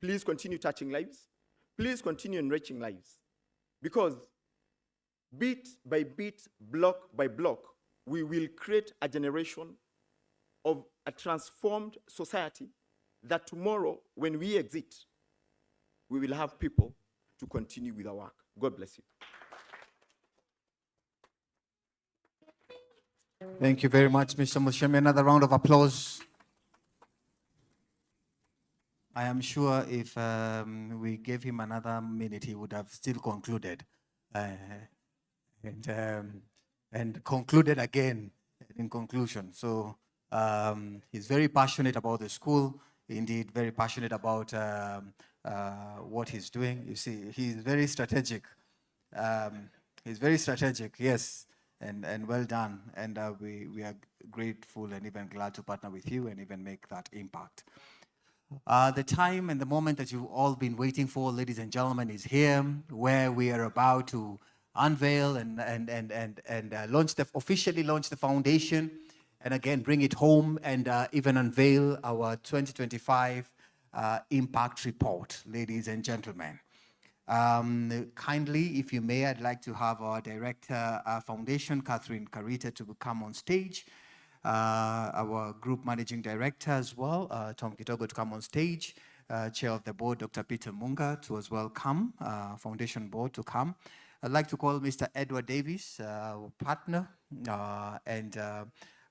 Please continue touching lives. Please continue enriching lives. Because bit by bit, block by block, we will create a generation of a transformed society that tomorrow, when we exit, we will have people to continue with our work. God bless you. Thank you very much, Mr. Mushemi. Another round of applause. I am sure if we gave him another minute, he would have still concluded. And concluded again in conclusion. So he's very passionate about the school, indeed very passionate about what he's doing. You see, he's very strategic. He's very strategic, yes, and well done. And we are grateful and even glad to partner with you and even make that impact. The time and the moment that you've all been waiting for, ladies and gentlemen, is here, where we are about to unveil and officially launch the foundation, and again bring it home and even unveil our 2025 impact report, ladies and gentlemen. Kindly, if you may, I'd like to have our director foundation, Catherine Karita, to come on stage. Our group managing director as well, Tom Kitogo, to come on stage. Chair of the board, Dr. Peter Munga, to as well come. Foundation board to come. I'd like to call Mr. Edward Davis, partner, and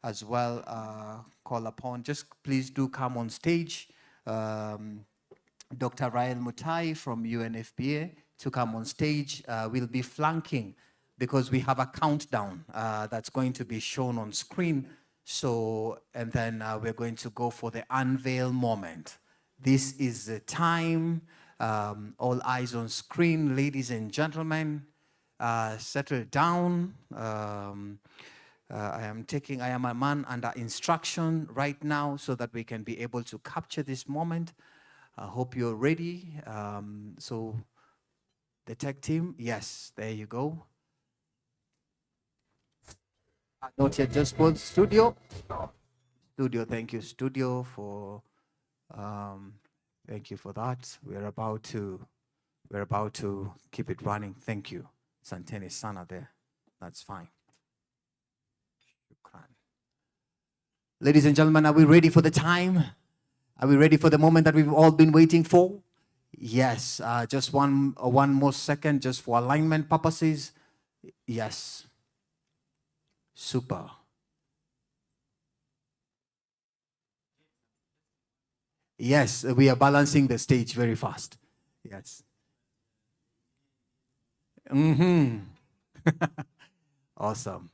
as well call upon, just please do come on stage, Dr. Rael Mutai from UNFPA to come on stage. We'll be flanking because we have a countdown that's going to be shown on screen. So, and then we're going to go for the unveil moment. This is the time. All eyes on screen, ladies and gentlemen. Settle down. I am a man under instruction right now so that we can be able to capture this moment. I hope you're ready. So the tech team, yes, there you go. Not yet, just one studio. Studio, thank you, studio, for thank you for that. We're about to keep it running. Thank you. Santeni Sana there. That's fine. Ladies and gentlemen, are we ready for the time? Are we ready for the moment that we've all been waiting for? Yes. Just one more second, just for alignment purposes. Yes. Super. Yes, we are balancing the stage very fast. Yes. Awesome.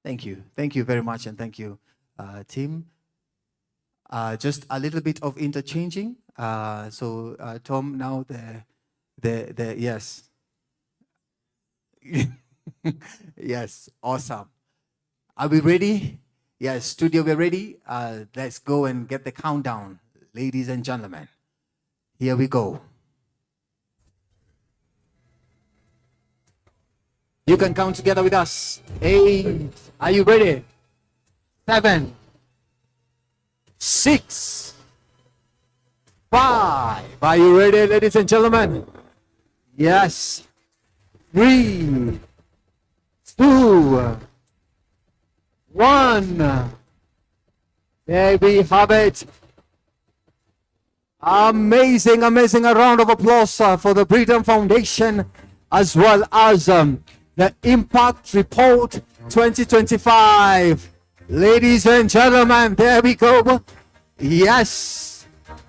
Thank you. Thank you very much, and thank you, team. Just a little bit of interchanging. So Tom, now the yes. Yes, awesome. Are we ready? Yes, studio, we're ready. Let's go and get the countdown, ladies and gentlemen. Here we go. You can count together with us. 8. Are you ready? 7. 6. 5. Are you ready, ladies and gentlemen? Yes. 3. 2. one. There we have it. Amazing, amazing. A round of applause for the Britam Foundation, as well as the Impact Report 2025. Ladies and gentlemen, there we go. Yes.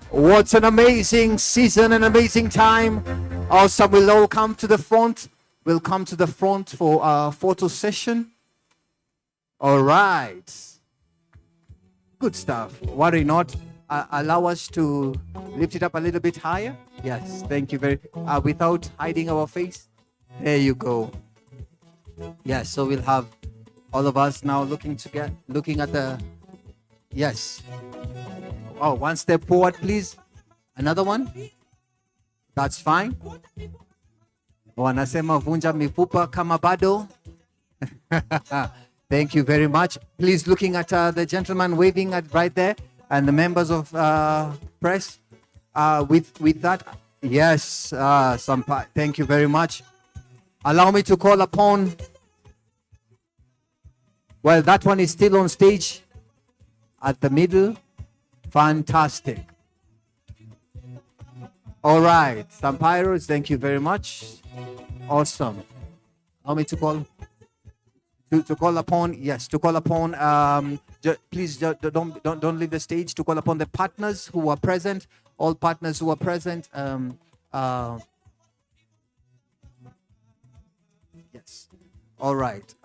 What an amazing season, an amazing time. Awesome. We'll all come to the front. We'll come to the front for our photo session. All right. Good stuff. Worry not. Allow us to lift it up a little bit higher. Yes, thank you very without hiding our face. There you go. Yes, so we'll have all of us now looking at the yes. Oh, one step forward, please. Another one. That's fine. Wanasema vunja mifupa kama bado. Thank you very much. Please looking at the gentleman waving at right there. And the members of press, with that, yes, thank you very much. Allow me to call upon, well, that one is still on stage at the middle. Fantastic. All right, Sampairos, thank you very much. Awesome. Allow me to call upon, yes, to call upon, please don't leave the stage, to call upon the partners who are present, all partners who are present. Yes. All right.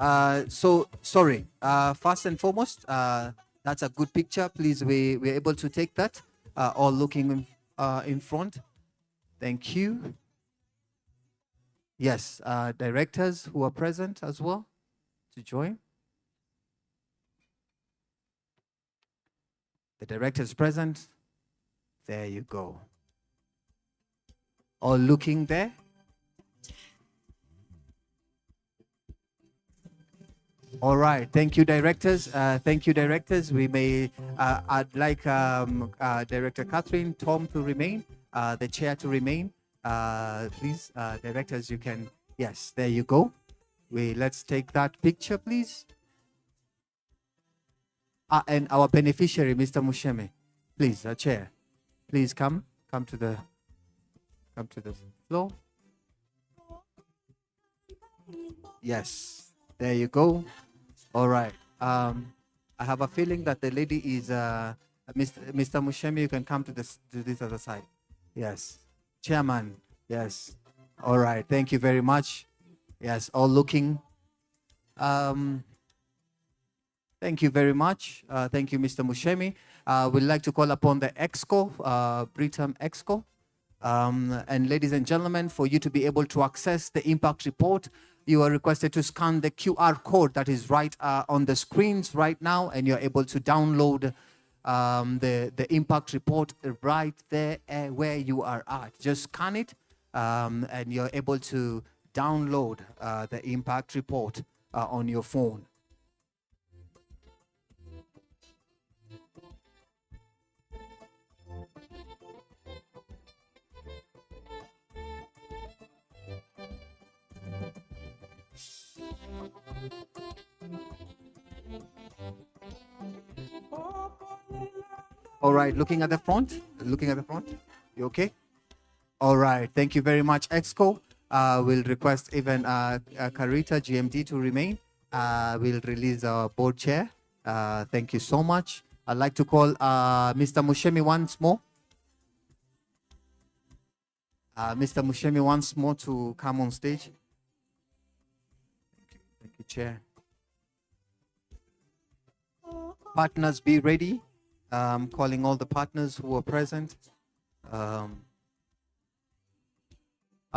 So sorry. First and foremost, that's a good picture. Please, we're able to take that. All looking in front. Thank you. Yes. Directors who are present as well to join. The director is present. There you go. All looking there. All right. Thank you, directors. Thank you, directors. We may, I'd like Director Catherine, Tom to remain, the chair to remain. Please, directors, you can, yes, there you go. Let's take that picture, please. And our beneficiary, Mr. Musheme, please, chair, please come to the floor. Yes, there you go. All right. I have a feeling that the lady is Mr. Musheme. You can come to this other side. Yes, chairman. Yes. All right. Thank you very much. Yes, all looking. Thank you very much. Thank you, Mr. Mushemi. We'd like to call upon the EXCO, Britam EXCO. And ladies and gentlemen, for you to be able to access the impact report, you are requested to scan the QR code that is right on the screens right now, and you're able to download the impact report right there where you are at. Just scan it, and you're able to download the impact report on your phone. All right, looking at the front. You okay? All right, thank you very much, EXCO. We'll request even Carita, GMD, to remain. We'll release our board chair. Thank you so much. I'd like to call Mr. Mushemi once more. Mr. Mushemi once more to come on stage. Thank you, Chair. Partners, be ready. Calling all the partners who are present. Are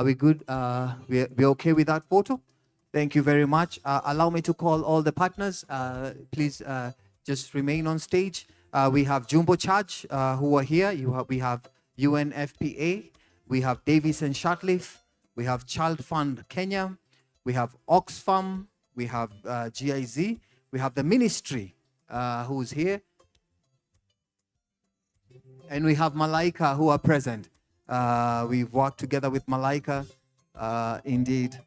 we good? We're okay with that photo? Thank you very much. Allow me to call all the partners. Please just remain on stage. We have Jumbo Charge who are here. We have UNFPA. We have Davis and Shartleaf. We have Child Fund Kenya. We have Oxfam. We have GIZ. We have the ministry who's here. And we have Malaika who are present. We've worked together with Malaika, indeed.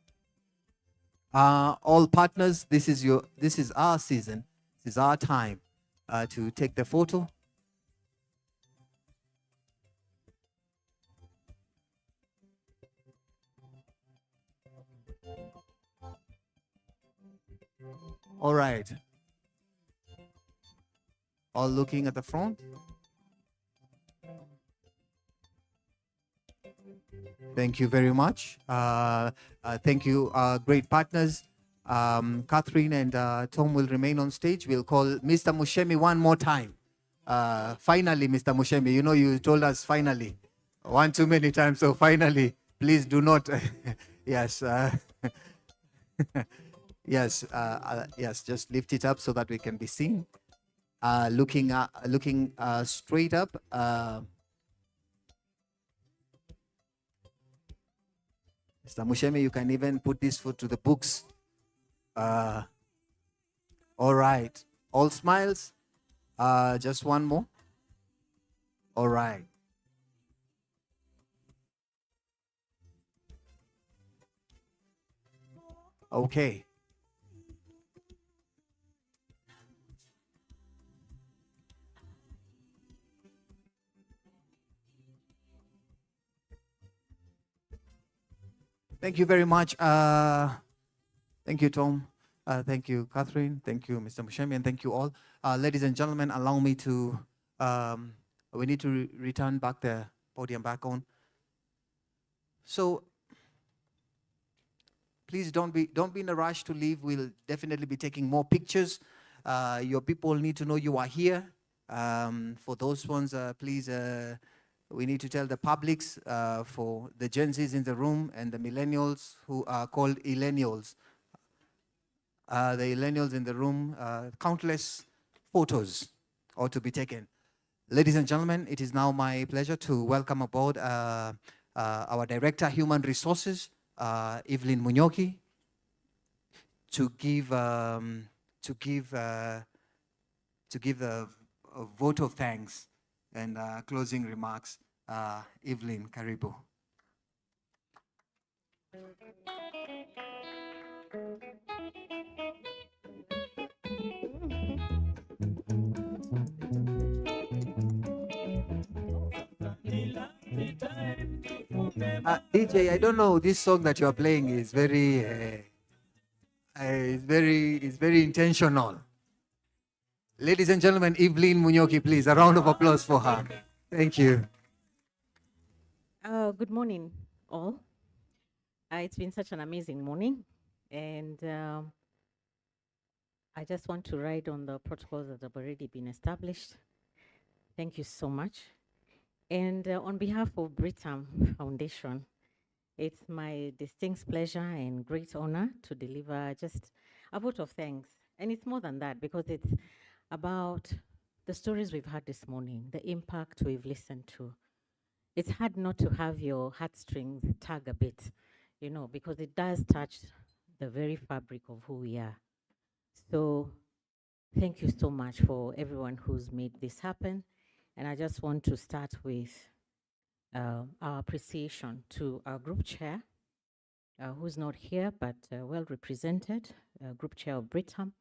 All partners, this is our season. This is our time to take the photo. All right. All looking at the front. Thank you very much. Thank you, great partners. Catherine and Tom will remain on stage. We'll call Mr. Mushemi one more time. Finally, Mr. Mushemi, you know you told us finally. One too many times, so finally, please do not. Yes. Yes, yes, just lift it up so that we can be seen. Looking straight up. Mr. Mushemi, you can even put this foot to the books. All right. All smiles. Just one more. All right. Okay. Thank you very much. Thank you, Tom. Thank you, Catherine. Thank you, Mr. Mushemi, and thank you all. Ladies and gentlemen, allow me to, we need to return back the podium back on. So please don't be in a rush to leave. We'll definitely be taking more pictures. Your people need to know you are here. For those ones, please, we need to tell the publics, for the Gen Zs in the room and the millennials who are called illennials. The illennials in the room, countless photos are to be taken. Ladies and gentlemen, it is now my pleasure to welcome aboard our Director, Human Resources, Evelyn Munyoki, to give a vote of thanks and closing remarks. Evelyn, karibu. DJ, I don't know, this song that you are playing is very intentional. Ladies and gentlemen, Evelyn Munyoki, please, a round of applause for her. Thank you. Good morning, all. It's been such an amazing morning, and I just want to ride on the protocols that have already been established. Thank you so much. And on behalf of Britam Foundation, it's my distinct pleasure and great honor to deliver just a vote of thanks. And it's more than that, because it's about the stories we've had this morning, the impact we've listened to. It's hard not to have your heartstrings tug a bit, you know, because it does touch the very fabric of who we are. So thank you so much for everyone who's made this happen. And I just want to start with our appreciation to our group chair, who's not here, but well represented, group chair of Britam,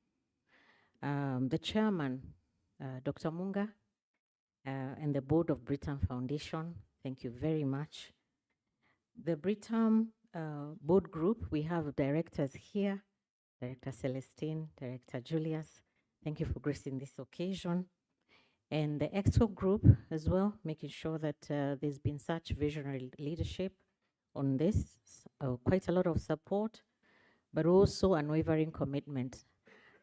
the chairman, Dr. Munga, and the board of Britam Foundation. Thank you very much. The Britam board group, we have directors here, Director Celestine, Director Julius. Thank you for gracing this occasion. And the EXO group as well, making sure that there's been such visionary leadership on this, quite a lot of support, but also unwavering commitment.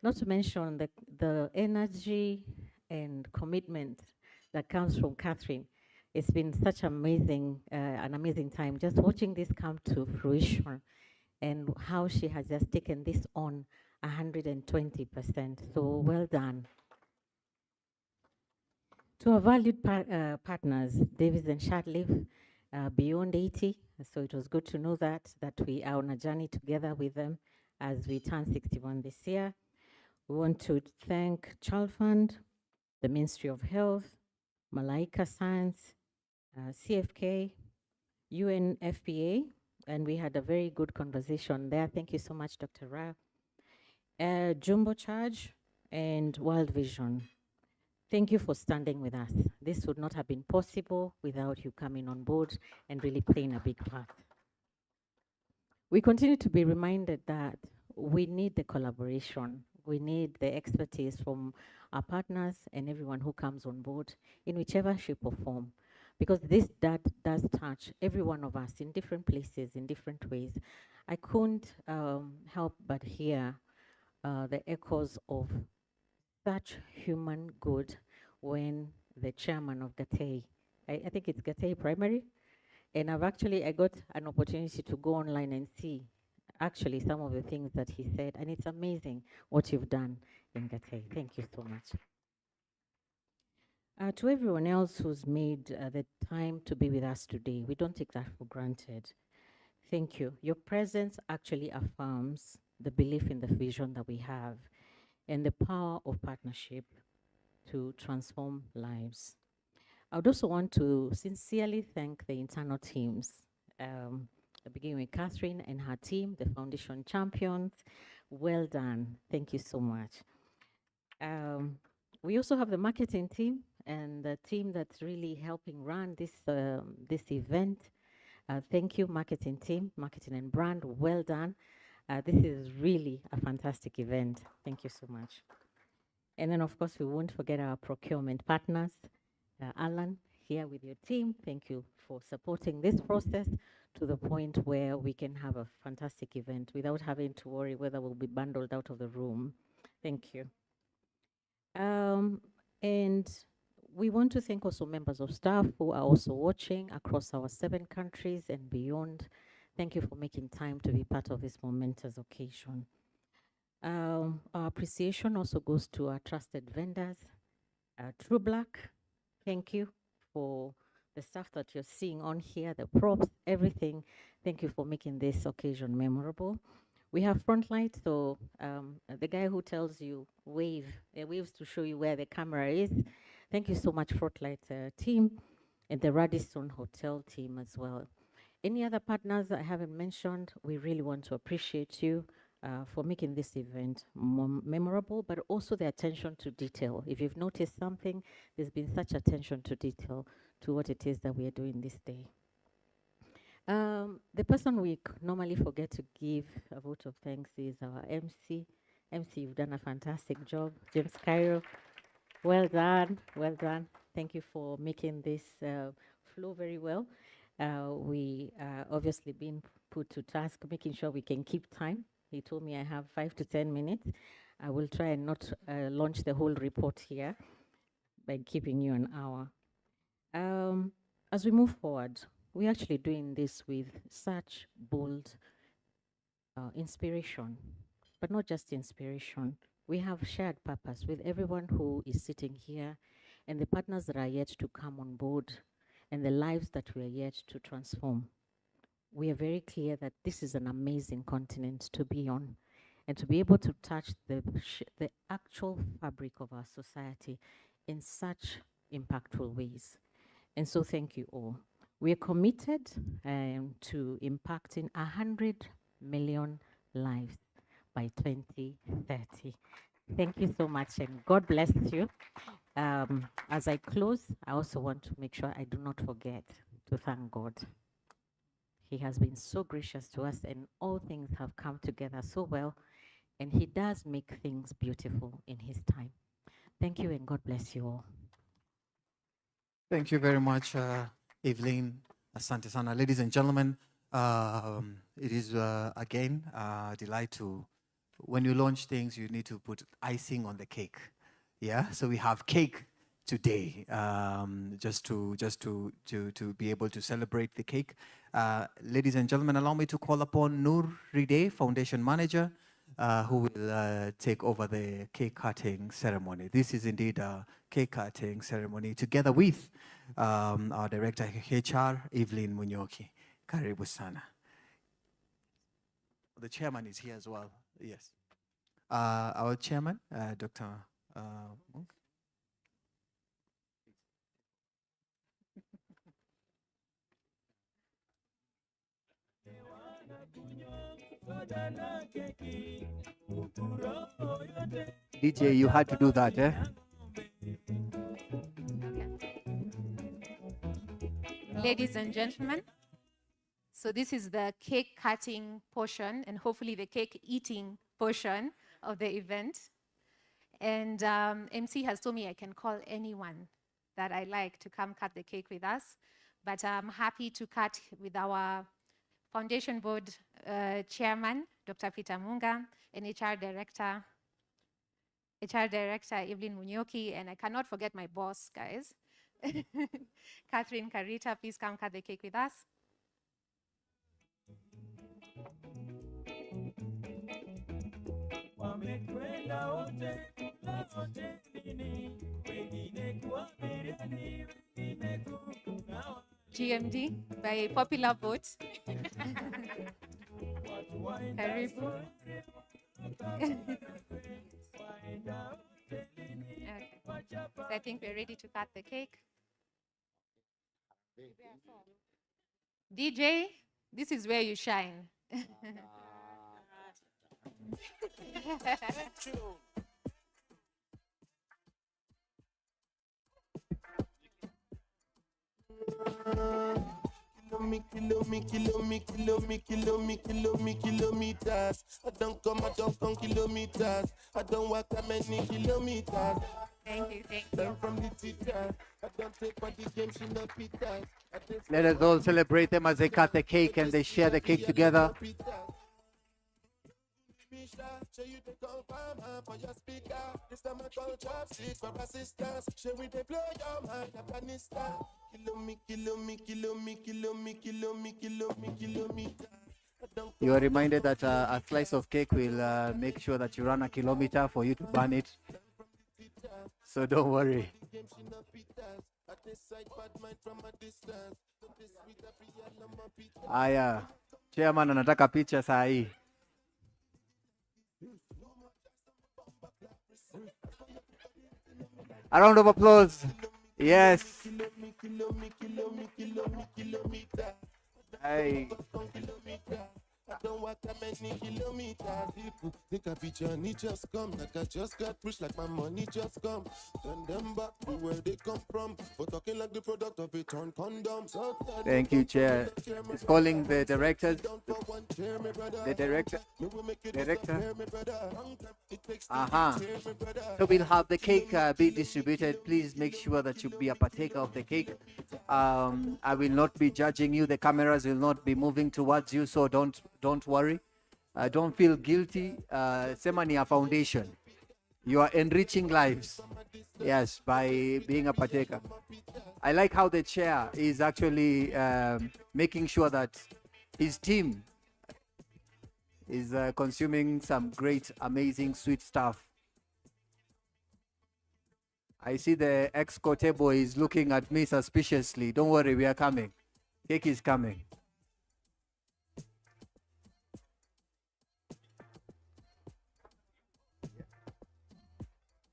Not to mention the energy and commitment that comes from Catherine. It's been such an amazing time just watching this come to fruition, and how she has just taken this on 120%. So well done. To our valued partners, Davis and Shatliff, beyond 80. So it was good to know that we are on a journey together with them as we turn 61 this year. We want to thank Child Fund, the Ministry of Health, Malaika Science, CFK, UNFPA, and we had a very good conversation there. Thank you so much, Dr. Ra. Jumbo Charge, and World Vision. Thank you for standing with us. This would not have been possible without you coming on board and really playing a big part. We continue to be reminded that we need the collaboration. We need the expertise from our partners and everyone who comes on board in whichever shape or form, because this does touch every one of us in different places, in different ways. I couldn't help but hear the echoes of such human good when the chairman of Gatei, I think it's Gatei Primary, and I got an opportunity to go online and see actually some of the things that he said, and it's amazing what you've done in Gatei. Thank you so much. To everyone else who's made the time to be with us today, we don't take that for granted. Thank you. Your presence actually affirms the belief in the vision that we have and the power of partnership to transform lives. I would also want to sincerely thank the internal teams, beginning with Catherine and her team, the foundation champions. Well done. Thank you so much. We also have the marketing team and the team that's really helping run this event. Thank you, marketing team, marketing and brand. Well done. This is really a fantastic event. Thank you so much. And then, of course, we won't forget our procurement partners. Alan, here with your team, thank you for supporting this process to the point where we can have a fantastic event without having to worry whether we'll be bundled out of the room. Thank you. And we want to thank also members of staff who are also watching across our 7 countries and beyond. Thank you for making time to be part of this momentous occasion. Our appreciation also goes to our trusted vendors, True Black. Thank you for the stuff that you're seeing on here, the props, everything. Thank you for making this occasion memorable. We have Frontlight, so the guy who tells you waves to show you where the camera is. Thank you so much, Frontlight team, and the Radisson Hotel team as well. Any other partners I haven't mentioned, we really want to appreciate you for making this event more memorable, but also the attention to detail. If you've noticed something, there's been such attention to detail to what it is that we are doing this day. The person we normally forget to give a vote of thanks is our MC. MC, you've done a fantastic job. James Cairo, well done, well done. Thank you for making this flow very well. We obviously been put to task, making sure we can keep time. He told me I have 5 to 10 minutes. I will try and not launch the whole report here by keeping you an hour. As we move forward, we're actually doing this with such bold inspiration, but not just inspiration. We have shared purpose with everyone who is sitting here and the partners that are yet to come on board and the lives that we are yet to transform. We are very clear that this is an amazing continent to be on and to be able to touch the actual fabric of our society in such impactful ways. And so thank you all. We are committed to impacting 100 million lives by 2030. Thank you so much and God bless you. As I close, I also want to make sure I do not forget to thank God. He has been so gracious to us and all things have come together so well, and he does make things beautiful in his time. Thank you and God bless you all. Thank you very much, Evelyn. Asante sana. Ladies and gentlemen, it is again a delight to, when you launch things, you need to put icing on the cake. Yeah, so we have cake today, just to be able to celebrate the cake. Ladies and gentlemen, allow me to call upon Nur Ride, Foundation Manager, who will take over the cake cutting ceremony. This is indeed a cake cutting ceremony, together with our Director HR, Evelyn Munyoki. Karibu sana. The chairman is here as well. Yes. Our chairman, Dr. Monk. DJ, you had to do that, eh? Ladies and gentlemen, so this is the cake cutting portion and hopefully the cake eating portion of the event. And MC has told me I can call anyone that I like to come cut the cake with us. But I'm happy to cut with our Foundation Board Chairman, Dr. Britam, and HR Director Evelyn Munyoki, and I cannot forget my boss, guys. Catherine Carita, please come cut the cake with us. GMD by popular vote. Karibu. Okay. So I think we're ready to cut the cake. DJ, this is where you shine. Kilometers. I don't come kilometers. I don't walk that many kilometers. Thank you, thank you. From the teacher. I don't take part the game, she no Peter. Let us all celebrate them as they cut the cake and they share the cake together. Show you the confirm for your speaker. This time I call chopsticks for assistance. Show we they blow your mind, Afghanistan. Kilometer. You are reminded that a slice of cake will make sure that you run a kilometer for you to burn it. So don't worry. Aya, chairman anataka picha saa hii. A round of applause. Yes. Hey. I don't walk that many kilometers. People think a picture and it just come. Like I just got pushed, like my money just come. Send them back to where they come from. For talking like the product of a torn condom. So Thank you, Chair. It's calling the directors. The director. Aha. So we'll have the cake be distributed. Please make sure that you be a partaker of the cake. I will not be judging you. The cameras will not be moving towards you, so don't worry. Don't feel guilty. Semania Foundation. You are enriching lives. Yes, by being a partaker. I like how the chair is actually making sure that his team is consuming some great, amazing, sweet stuff. I see the ex-Kotebo is looking at me suspiciously. Don't worry, we are coming. Cake is coming.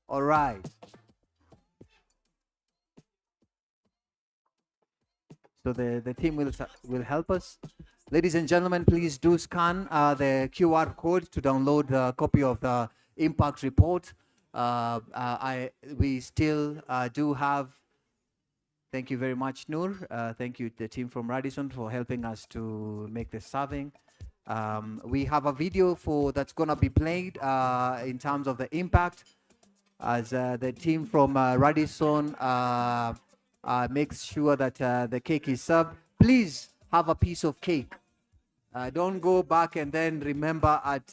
All right. So the team will help us. Ladies and gentlemen, please do scan the QR code to download a copy of the impact report. We still do have. Thank you very much, Noor. Thank you, the team from Radisson, for helping us to make the serving. We have a video that's gonna be played in terms of the impact, as the team from Radisson makes sure that the cake is served. Please have a piece of cake. Don't go back and then remember at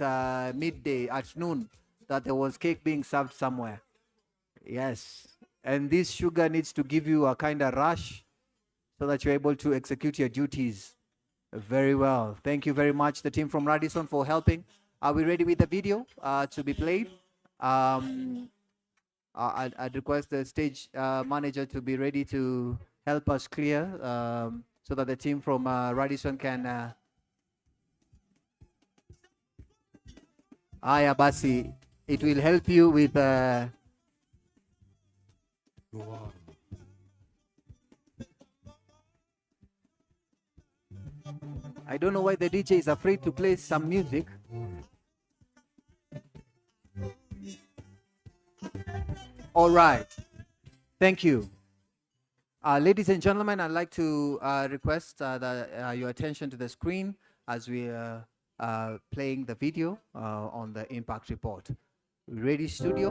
midday, at noon, that there was cake being served somewhere. Yes. And this sugar needs to give you a kind of rush so that you're able to execute your duties very well. Thank you very much, the team from Radisson, for helping. Are we ready with the video to be played? I'd request the stage manager to be ready to help us clear so that the team from Radisson can... Aya basi, it will help you with... I don't know why the DJ is afraid to play some music. All right. Thank you. Ladies and gentlemen, I'd like to request your attention to the screen as we are playing the video on the impact report. Ready, studio?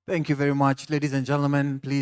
Thank you very much, ladies and gentlemen. Please.